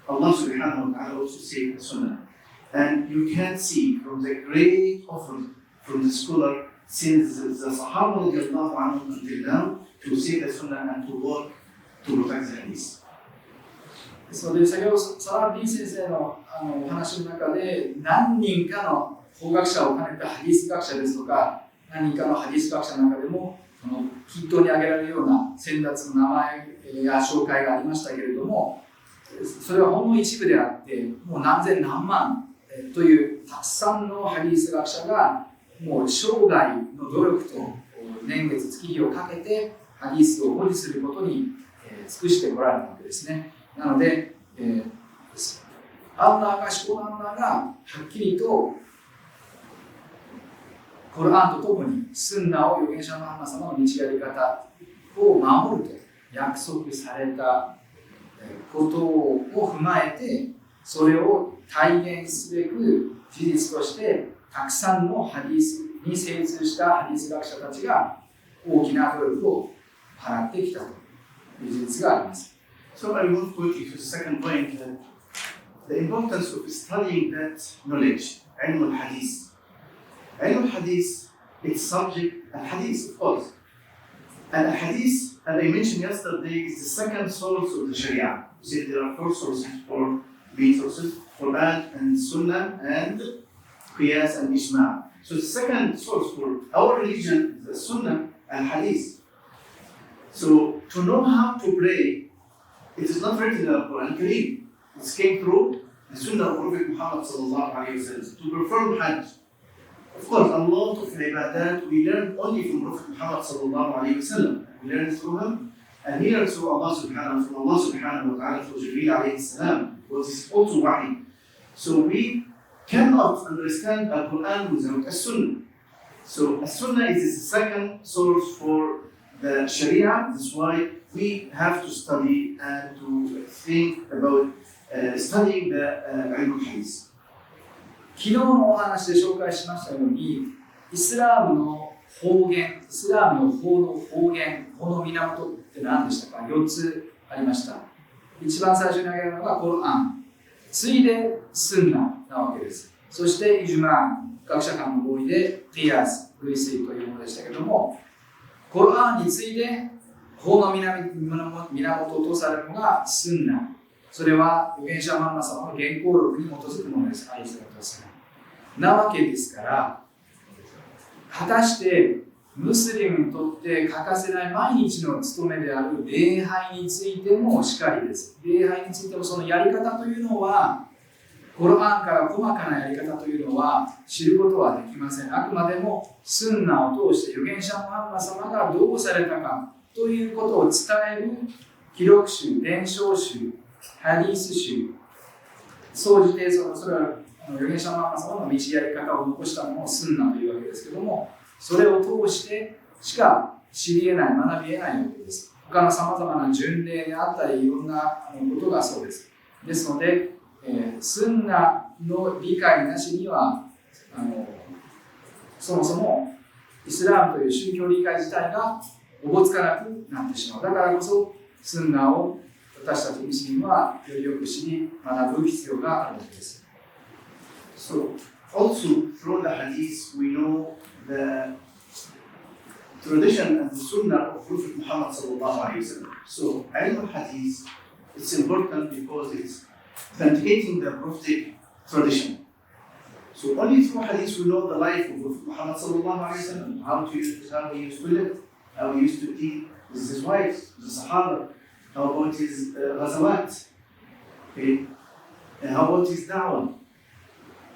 Allah subhanahu wa ta'ala also saved the sunnah. And you can see from the great offer from the scholar since the Sahaba radiallahu anhum until now to save the sunnah and to work to protect the hadith. それで先ほどサラフディン先生のお話の中で何人かの法学者を兼ねたハディス学者ですとか何人かのハディス学者の中でも筆頭に挙げられるような先達の名前や紹介がありましたけれども、それはほんの一部であってもう何千何万というたくさんのハディス学者がもう生涯の努力と年月月日をかけてハディスを保持することに尽くしてこられたわけですね。なので、アンナーが思考のアンナーがはっきりとコルアンとともにスンナを預言者のハンマ様の道やり方を守ると約束されたことを踏まえて、それを体現すべく事実としてたくさんのハディスに精通したハディス学者たちが大きな努力を払ってきたという事実があります。So I want quickly to the second point, that the importance of studying that knowledge, ilm al-hadith. Ilm al-hadith, its subject, al-hadith of course. And al-hadith, as I mentioned yesterday, is the second source of the Sharia. We said there are four sources, four main sources, Quran and Sunnah and Qiyas and Ijma'. So the second source for our religion is the Sunnah and Hadith. So to know how to pray, it is not written in the Quran Kareem. It came through the Sunnah of Prophet Muhammad sallallahu alayhi wa sallam. To perform Hajj, of course, a lot of ibadat we learn only from Prophet Muhammad sallallahu alayhi wa sallam. We learn through him, and he learns through Allah subhanahu wa ta'ala through Jibreel alayhi salam, which is also wahi. So we cannot understand the Quran without a Sunnah. So a Sunnah is the second source for the Sharia. That's why we have to study and to think about studying the Ilm al-Hadith. 昨日のお話で紹介しましたように、イスラームの方言、イスラームの法の方言、法の源って何でしたか？ 4 つありました。一番最初に挙げるのがコルアン、次いでスンナなわけです。そしてイジュマー、学者間の合意でティアス、類推というものでしたけれども、コルアンに次いで法の源とされるのがスンナ。それは預言者マンマ様の原稿録に基づくものです。なわけですから、果たしてムスリムにとって欠かせない毎日の務めである礼拝についてもしかりです。礼拝についてもそのやり方というのは、コロアンから細かなやり方というのは知ることはできません。あくまでもスンナを通して預言者ムハンマ様がどうされたかということを伝える記録集、伝承集、ハディース集、総じてそれは預言者ムハンマ様の道やり方を残したものをスンナというわけですけども、それを通してしか知り得ない、学び得ないわけです。他のさまざまな巡礼であったり、いろんなことがそうです。ですので、スンナの理解なしにはそもそもイスラームという宗教理解自体がおぼつかなくなってしまう。だからこそスンナを私たちムスリムはよりよく知り学ぶ必要があるわけです。So also through the Hadith we know the tradition and the Sunnah of Prophet Muhammad sallallahu alaihi wasallam. So Ilm al-Hadith, it's important because it's authenticating the prophetic tradition. So only through Hadith we know the life of Prophet Muhammad sallallahu alaihi wasallam, how he used to live, how he used to deal with his wives, the Sahaba, how about his ghazawat, okay? And how about his da'wah.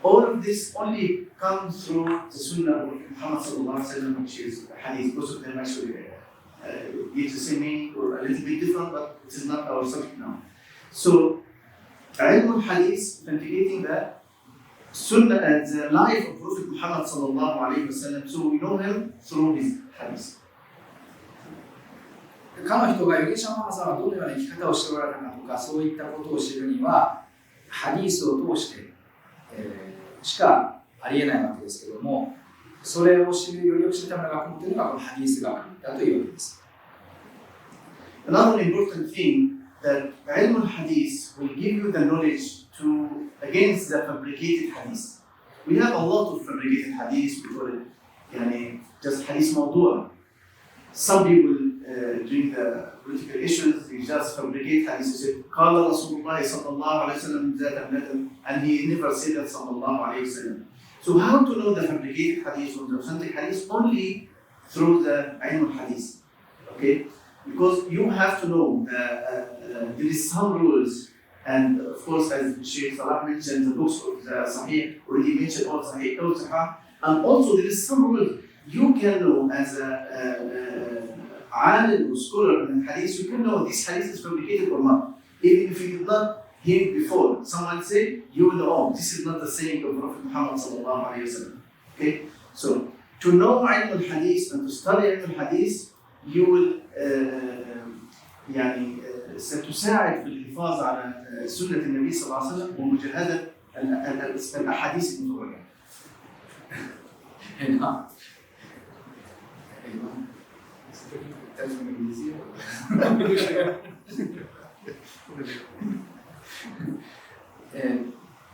All of this only comes through the Sunnah of Muhammad sallallahu alaihi wasallam, which is Hadith. Most of them actually give the same meaning or a little bit different, but it is not our subject now. So Ilm al-Hadith, authenticating the Sunnah and the life of Prophet Muhammad sallallahu alaihi wasallam. So we know him through his Hadith. かの人が預言者ママさんはどのような生き方をしておられたかとか、そういったことを知るにはハディースを通して、しかありえないわけですけども、それを知るよりよく知るための学問というのがこのハディース学だというわけです。Another important thing that Ilm al-Hadith will give you the knowledge to against the fabricated Hadith. We have a lot of fabricated Hadith. We call it just Hadith mawdu'a. Some people during the political issues, they just fabricate Hadith. They say, قال رسول الله صلى الله عليه وسلم ذات ابنة, and he never said that صلى الله عليه وسلم. So how to know the fabricated Hadith from the authentic Hadith? Only through the Ilm al-Hadith. Okay? Because you have to know there is some rules, and of course, as Shaykh Salah mentioned, the books of the Sahih already mentioned all Sahih, and also there is some rules you can know as a alim or scholar in Hadith. You can know this Hadith is fabricated or not, even if you did not hear it before. Someone say, you will know, oh, this is not the saying of Prophet Muhammad sallallahu alaihi wasallam. Okay, so to know Ilm al-Hadith and to study Ilm al-Hadith, you will ستساعد في الحفاظ على سنة النبي صلى الله عليه وسلم ومجاهدة الأحاديث المتواترة. هنا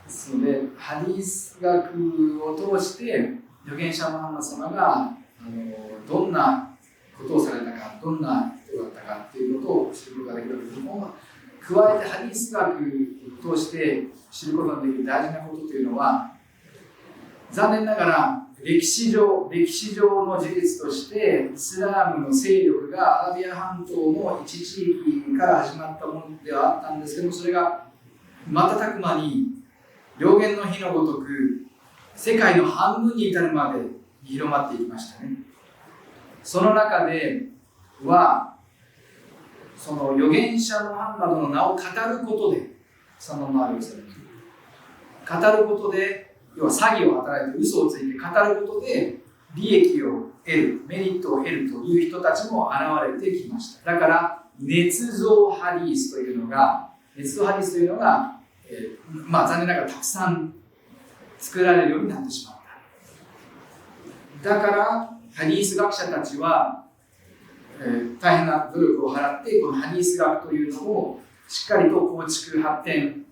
それでハディス学を通して預言者ムハンマド様がどんなことをされたか、どんな人だったかっていうことを知ることができるわけですけども、加えてハディス学を通して知ることができる大事なことというのは、残念ながら歴史上の事実としてイスラームの勢力がアラビア半島の一地域から始まったものではあったんですけども、それが瞬く間に良言の日のごとく世界の半分に至るまで広まっていきましたね。その中ではその預言者ムハンマドの名を語ることで、その周りをされる語ることで、要は詐欺を働いて嘘をついて語ることで利益を得る、メリットを得るという人たちも現れてきました。だから捏造ハディースというのが、残念ながらたくさん作られるようになってしまった。だからハディース学者たちは、大変な努力を払ってこのハディース学というのをしっかりと構築発展、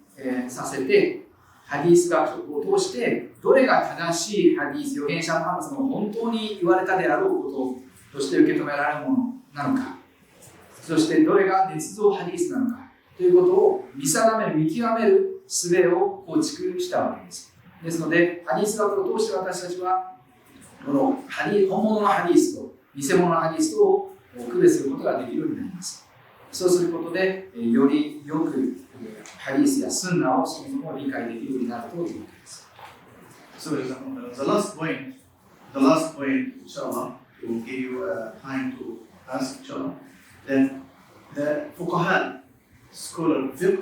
させて、ハディース学を通してどれが正しいハディース、預言者ムハンマドの本当に言われたであろうこととして受け止められるものなのか、そしてどれが捏造ハディースなのかということを見極める術を構築したわけです。ですのでハディース学を通して私たちはこの本物のハディースと偽物のハディースとを区別することができるようになります。そうすることでよりよくハディースやスンナをそもそも理解できるようになるというわけです。So the last point, inshallah, will give you time to ask, inshallah, that the fuqaha, scholar of fiqh,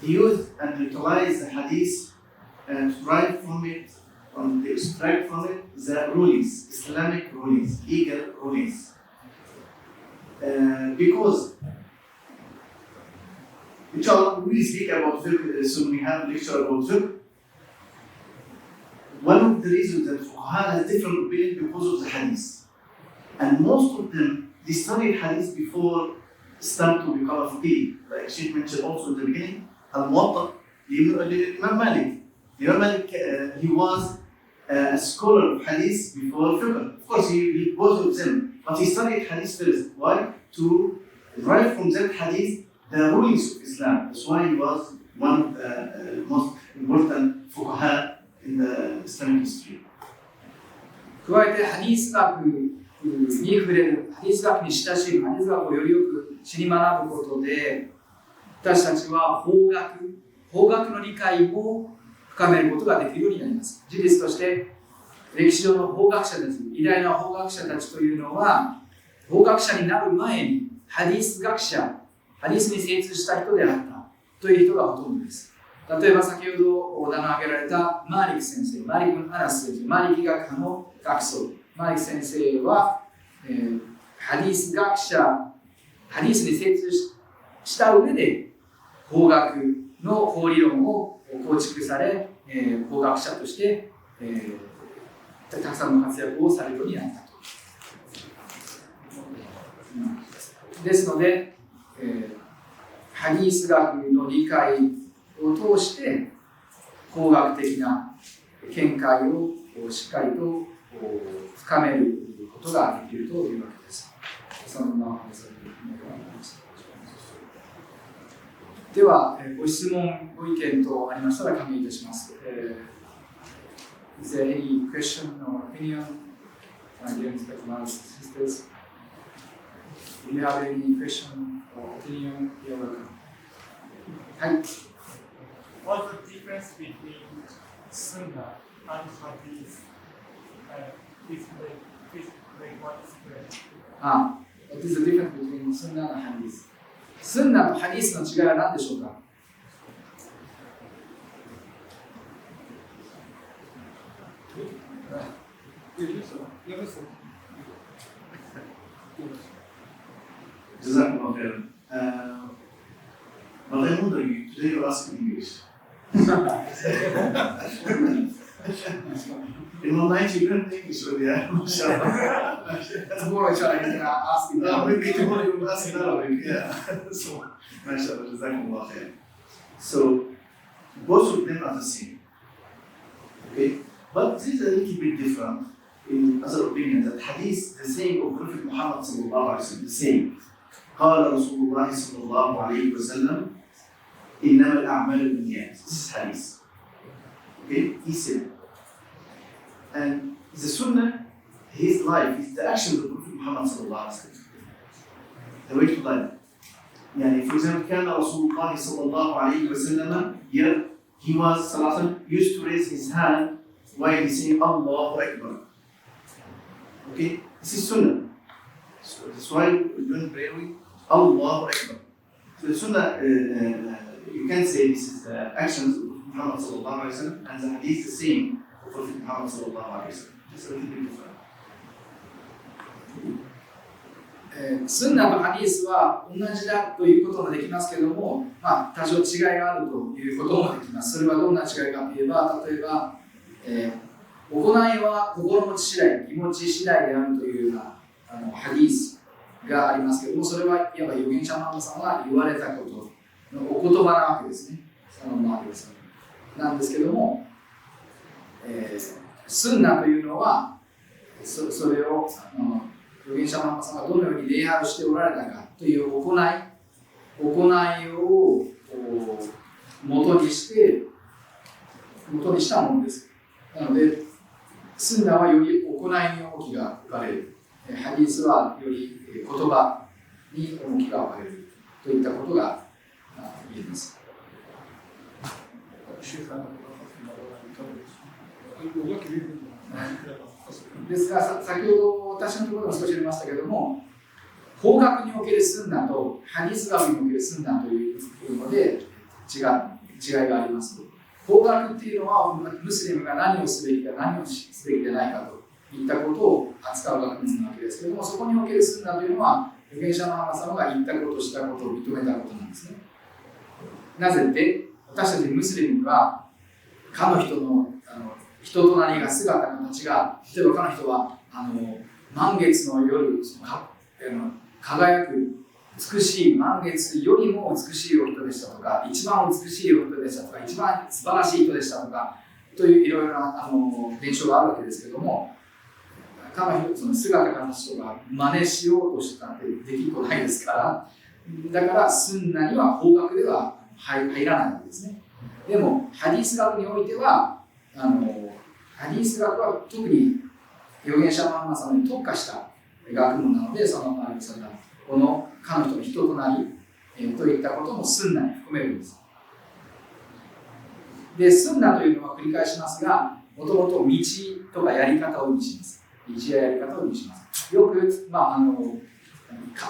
use and utilize the hadith and derive from it, they extract from it the rulings, Islamic rulings, legal rulings. Because inshallah, we speak about fiqh, so we have a lecture about fiqh. One of the reasons that fuqaha has different opinion because of the hadith. And most of them, they studied hadith before start to become a faqih. Like Shaykh mentioned also in the beginning, Al-Muwatta, Imam Malik. Imam Malik, he was a scholar of hadith before fiqh. Of course, he both of them, but he studied hadith first. Why? To derive from that hadith the rulings of Islam. That's why he was one of the most important fuqaha in the Islamic history. 加えてハディース学に触れる、ハディース学に親しむ、ハディース学をよりよく知り学ぶことで、私たちは法学の理解も深めることができるようになります。事実として歴史上の法学者たち、偉大な法学者たちというのは、法学者になる前にハディース学者、ハディースに精通した人であったという人がほとんどです。例えば先ほど名の挙げられたマーリク先生、マーリク・アナス先生、マーリキ学科の学祖、マーリク先生は、ハディース学者、ハディースに精通した上で法学の法理論を構築され、法学者として、たくさんの活躍をされるようになったと。ですので、ハディース学の理解を通して法学的な見解をしっかりと深めることができるというわけです。そのままでは、ご質問、ご意見等ありましたら歓迎いたします。Is there any question or opinion? My dear respected sisters, if you have any question or opinion, you're welcome. はい。What's the difference between Sunnah and Hadith? Please make one explain. What is the difference between Sunnah and Hadith? スンナとハディースの違いは何でしょうか？Jazakallah khairan. But I'm wondering, today you're asking English. In one night you learned English with you, mashallah. Tomorrow, inshallah, you can ask me. Maybe tomorrow you will ask in Arabic, yeah. So, mashallah, jazakallah khairan. So, both of them are the same. Okay? But this is a little bit different in other opinions that hadith, the saying of Prophet Muhammad sallallahu alaihi wasallam, the saying, قال رسول الله صلى الله عليه وسلم إنما الأعمال بالنيات. This is hadith. Okay? He said, And the Sunnah, his life, is the actions of Prophet Muhammad sallallahu alaihi wasallam. The way to life. يعني for example, كان رسول الله صلى الله عليه وسلم he was used to raise his hand while he saying Allahu Akbar. Okay, this is Sunnah. So that's why we don't pray with Allahu Akbar. So the Sunnah, you can say this is the actions of Muhammad sallallahu alaihi wasallam, and the Hadith is the same of Prophet Muhammad sallallahu alaihi wasallam. Just a little bit different. スンナとハディースは同じだということもできますけども、まあ、多少違いがあるということもできます。それはどんな違いかといえば、例えば、行いは心持ち次第、気持ち次第であるというようなハディースがありますけども、それはいわば預言者マンさんが言われたことのお言葉なわけですね。なんですけども、スンナというのは、それを預言者マンさんがどのように礼拝をしておられたかという行いを元にしたものです。なので、スンナはより行いに重きが置かれる。ハディースはより言葉に重きが置かれるといったことが言えます。ですが、先ほど私のところでも少しありましたけれども、法学におけるスンナとハディス学におけるスンナというので違いがあります。法学っていうのはムスリムが何をすべきか何をすべきでないかといったことを扱う学問なわけですけれども、そこにおけるスンナというのは預言者のマハマ様が言ったことしたことを認めたことなんですね。なぜって、私たちムスリムはかの人の人となりが姿形が、例えばかの人は満月の夜輝く美しい満月よりも美しいお人でしたとか、一番美しいお人でしたとか、一番素晴らしい人でしたとかといういろいろな伝承があるわけですけども、かの人その姿形とか真似しようとしたってできっこないですから、だからスンナには法学では入らないわけですね。でもハディース学においてはハディース学は特に預言者マハマ様に特化した学問なので、この彼女の人となり、といったこともスンナに含めるんです。で、スンナというのは繰り返しますが、もともと道とかやり方を意味します。道ややり方を意味します。よく、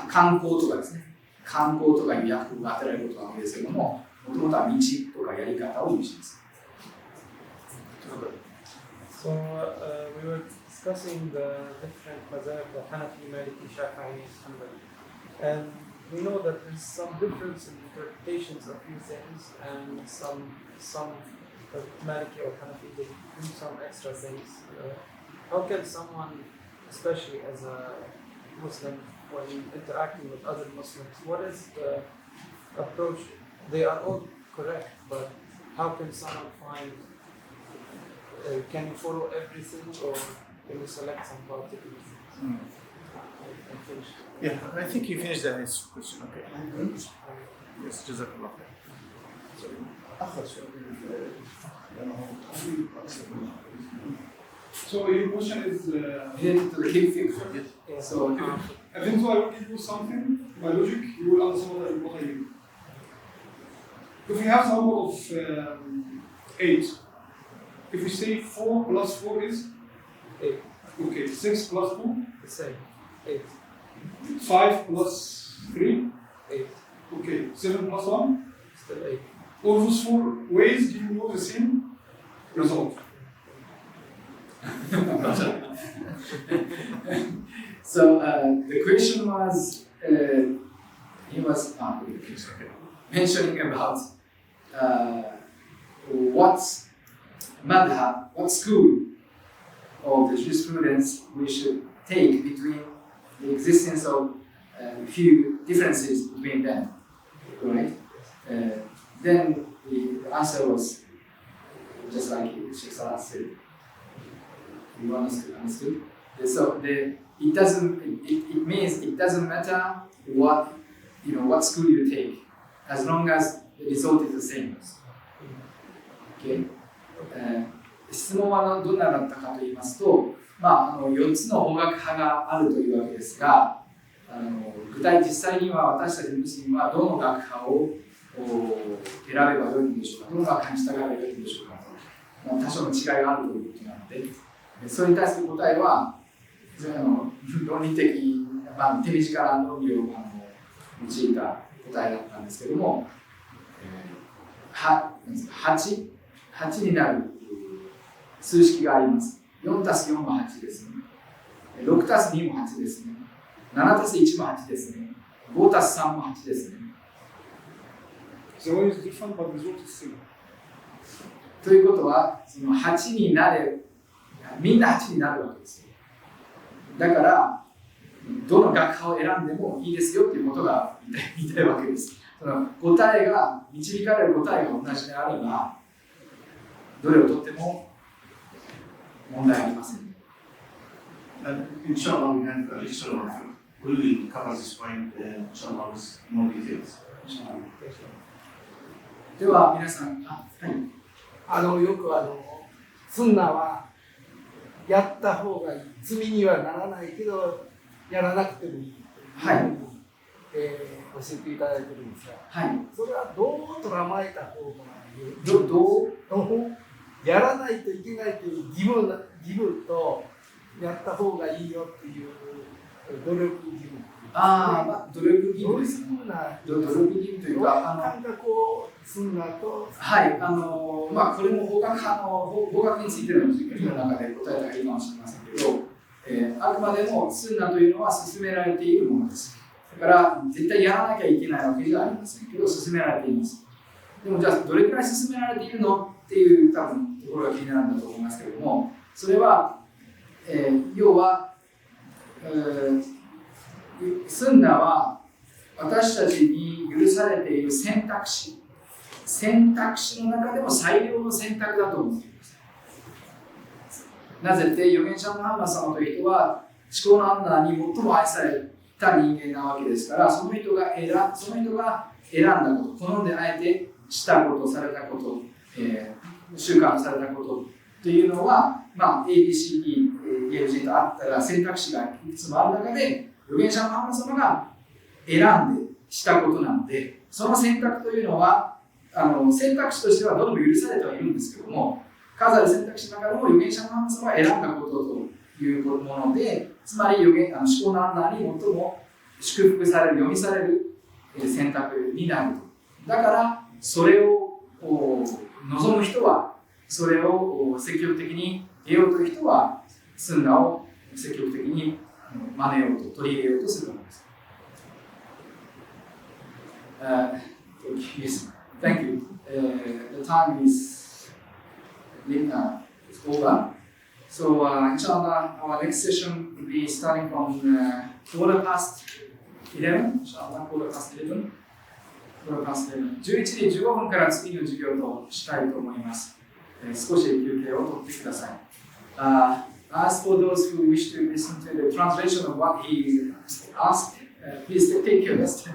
観光とかですね、観光とかいう訳が当てられることなわけですけども、もともとは道とかやり方を意味します。So we were discussing the different mazhab, the Hanafi, Maliki, Shafi'i, Hanbali, and we know that there's some difference in interpretations of few things, and some Maliki or Hanafi they do some extra things. How can someone, especially as a Muslim, when interacting with other Muslims, what is the approach? They are all correct, but how can someone find? Can you follow everything, or can you select some particular things? Yeah, I think you finished that question. Okay. Yes, Jazakallah. So your question is related to the key yes. So eventually I will give you something by logic, you will understand what I mean. If we have the number of 8, if we say 4 plus 4 is 8. Okay, 6 plus 2? The same. 8. 5 plus 3? 8. Okay, 7 plus 1? Still 8. All those 4 ways give you the same result. So the question was, he was mentioning about what madhab, what school of the jurisprudence we should take between the existence of few differences between them, right? Then the answer was just like Shaykh Salah said. You understood? So it means it doesn't matter what school you take, as long as the result is the same. Okay. 質問はどんなだったかと言いますと、4つの法学派があるというわけですが、実際には私たちムスリムはどの学派を選べばよいのでしょうか、どの学派に従えばよいのでしょうかと、多少の違いがあるということなので、それに対する答えは論理的、手短な論理を用いた答えだったんですけども、8になる数式があります。4たす4も8ですね。6たす2も8ですね。7たす1も8ですね。5たす3も8ですね。So one is different, but the result is same. ということは、その8になれ、みんな8になるわけですよ。だから、どの学派を選んでもいいですよっていうことが言いたいわけです。その答えが、導かれる答えが同じであれば、どれをとっても問題ありません。Inshallah, we have a lecture on we will cover this point, inshallah, with more details. では、皆さん、よくスンナはやった方がいい、罪にはならないけどやらなくてもいいというふうに、教えていただいてるんですが、それはどう捉まえた方がいい？どうやらないといけないという義務とやった方がいいよっていう努力義務。努力義務ですね。努力義務というか、感覚をスンナと、これも法学についての授業の中で答えたらいいかもしれませんけど、あくまでもスンナというのは勧められているものです。だから絶対やらなきゃいけないわけじゃありませんけど、勧められています。でもじゃあどれくらい勧められているのっていうところが気になるんだと思いますけれども、それは、要は、スンナは私たちに許されている選択肢の中でも最良の選択だと思っています。なぜって預言者ムハンマド様という人は思考のアンナーに最も愛された人間なわけですから、その人が選んだこと、好んであえてしたこと、されたこと、習慣されたことというのは、ABCD、EFG とあったら選択肢がいくつもある中で、預言者ムハンマド様が選んでしたことなので、その選択というのは選択肢としてはどれも許されてはいるんですけども、数ある選択肢の中でも預言者ムハンマド様が選んだことというもので、つまり思考のアンナーに最も祝福される、読みされる選択になると。だからそれを望む人は、それを積極的に得ようという人は、スンナを積極的に真似ようと、取り入れようとするわけです。Yes, thank you. The time is over. So, inshallah, our next session will be starting from 11:15. Inshallah, 11:15. 11時15分から次の授業としたいと思います。少し休憩を取ってください。As for those who wish to listen to the translation of what he asked, please take your rest.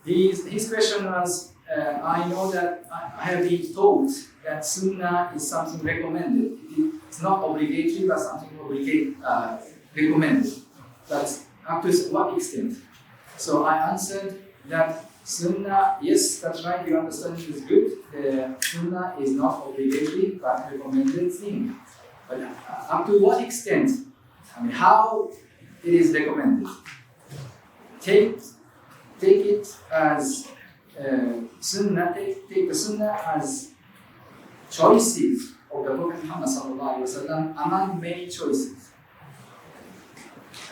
His question was, I know that I have been told that Sunnah is something recommended. It's not obligatory, but something recommended. But up to what extent? So I answered that Sunnah, yes, that's right, your understanding is good. Sunnah is not obligatory, but recommended thing. But up to what extent? I mean, how it is recommended? Take it as Sunnah. Take the Sunnah as choices of the Prophet Muhammad sallallahu alaihi wasallam among many choices.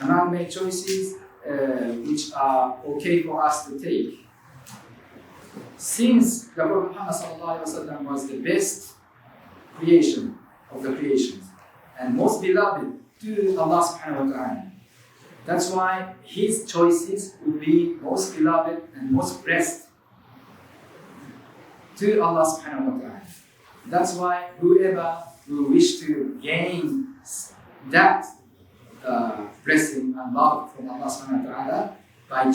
Among many choices which are okay for us to take. Since the Prophet Muhammad sallallahu alaihi wasallam was the best creation of the creations and most beloved to Allah subhanahu wa ta'ala. That's why his choices will be most beloved and most blessed to Allah subhanahu wa ta'ala. That's why whoever will wish to gain that blessing and love from Allah subhanahu wa ta'ala by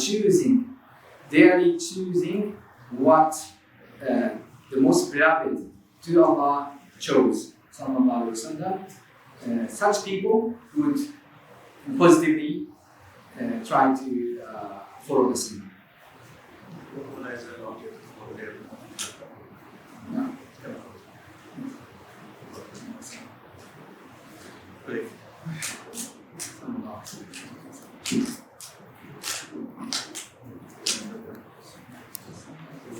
daily choosing what the most beloved to Allah chose. sallallahu alaihi wasallam, such people would positively try to follow the sunnah. No. Sallallahu alaihi wasallam.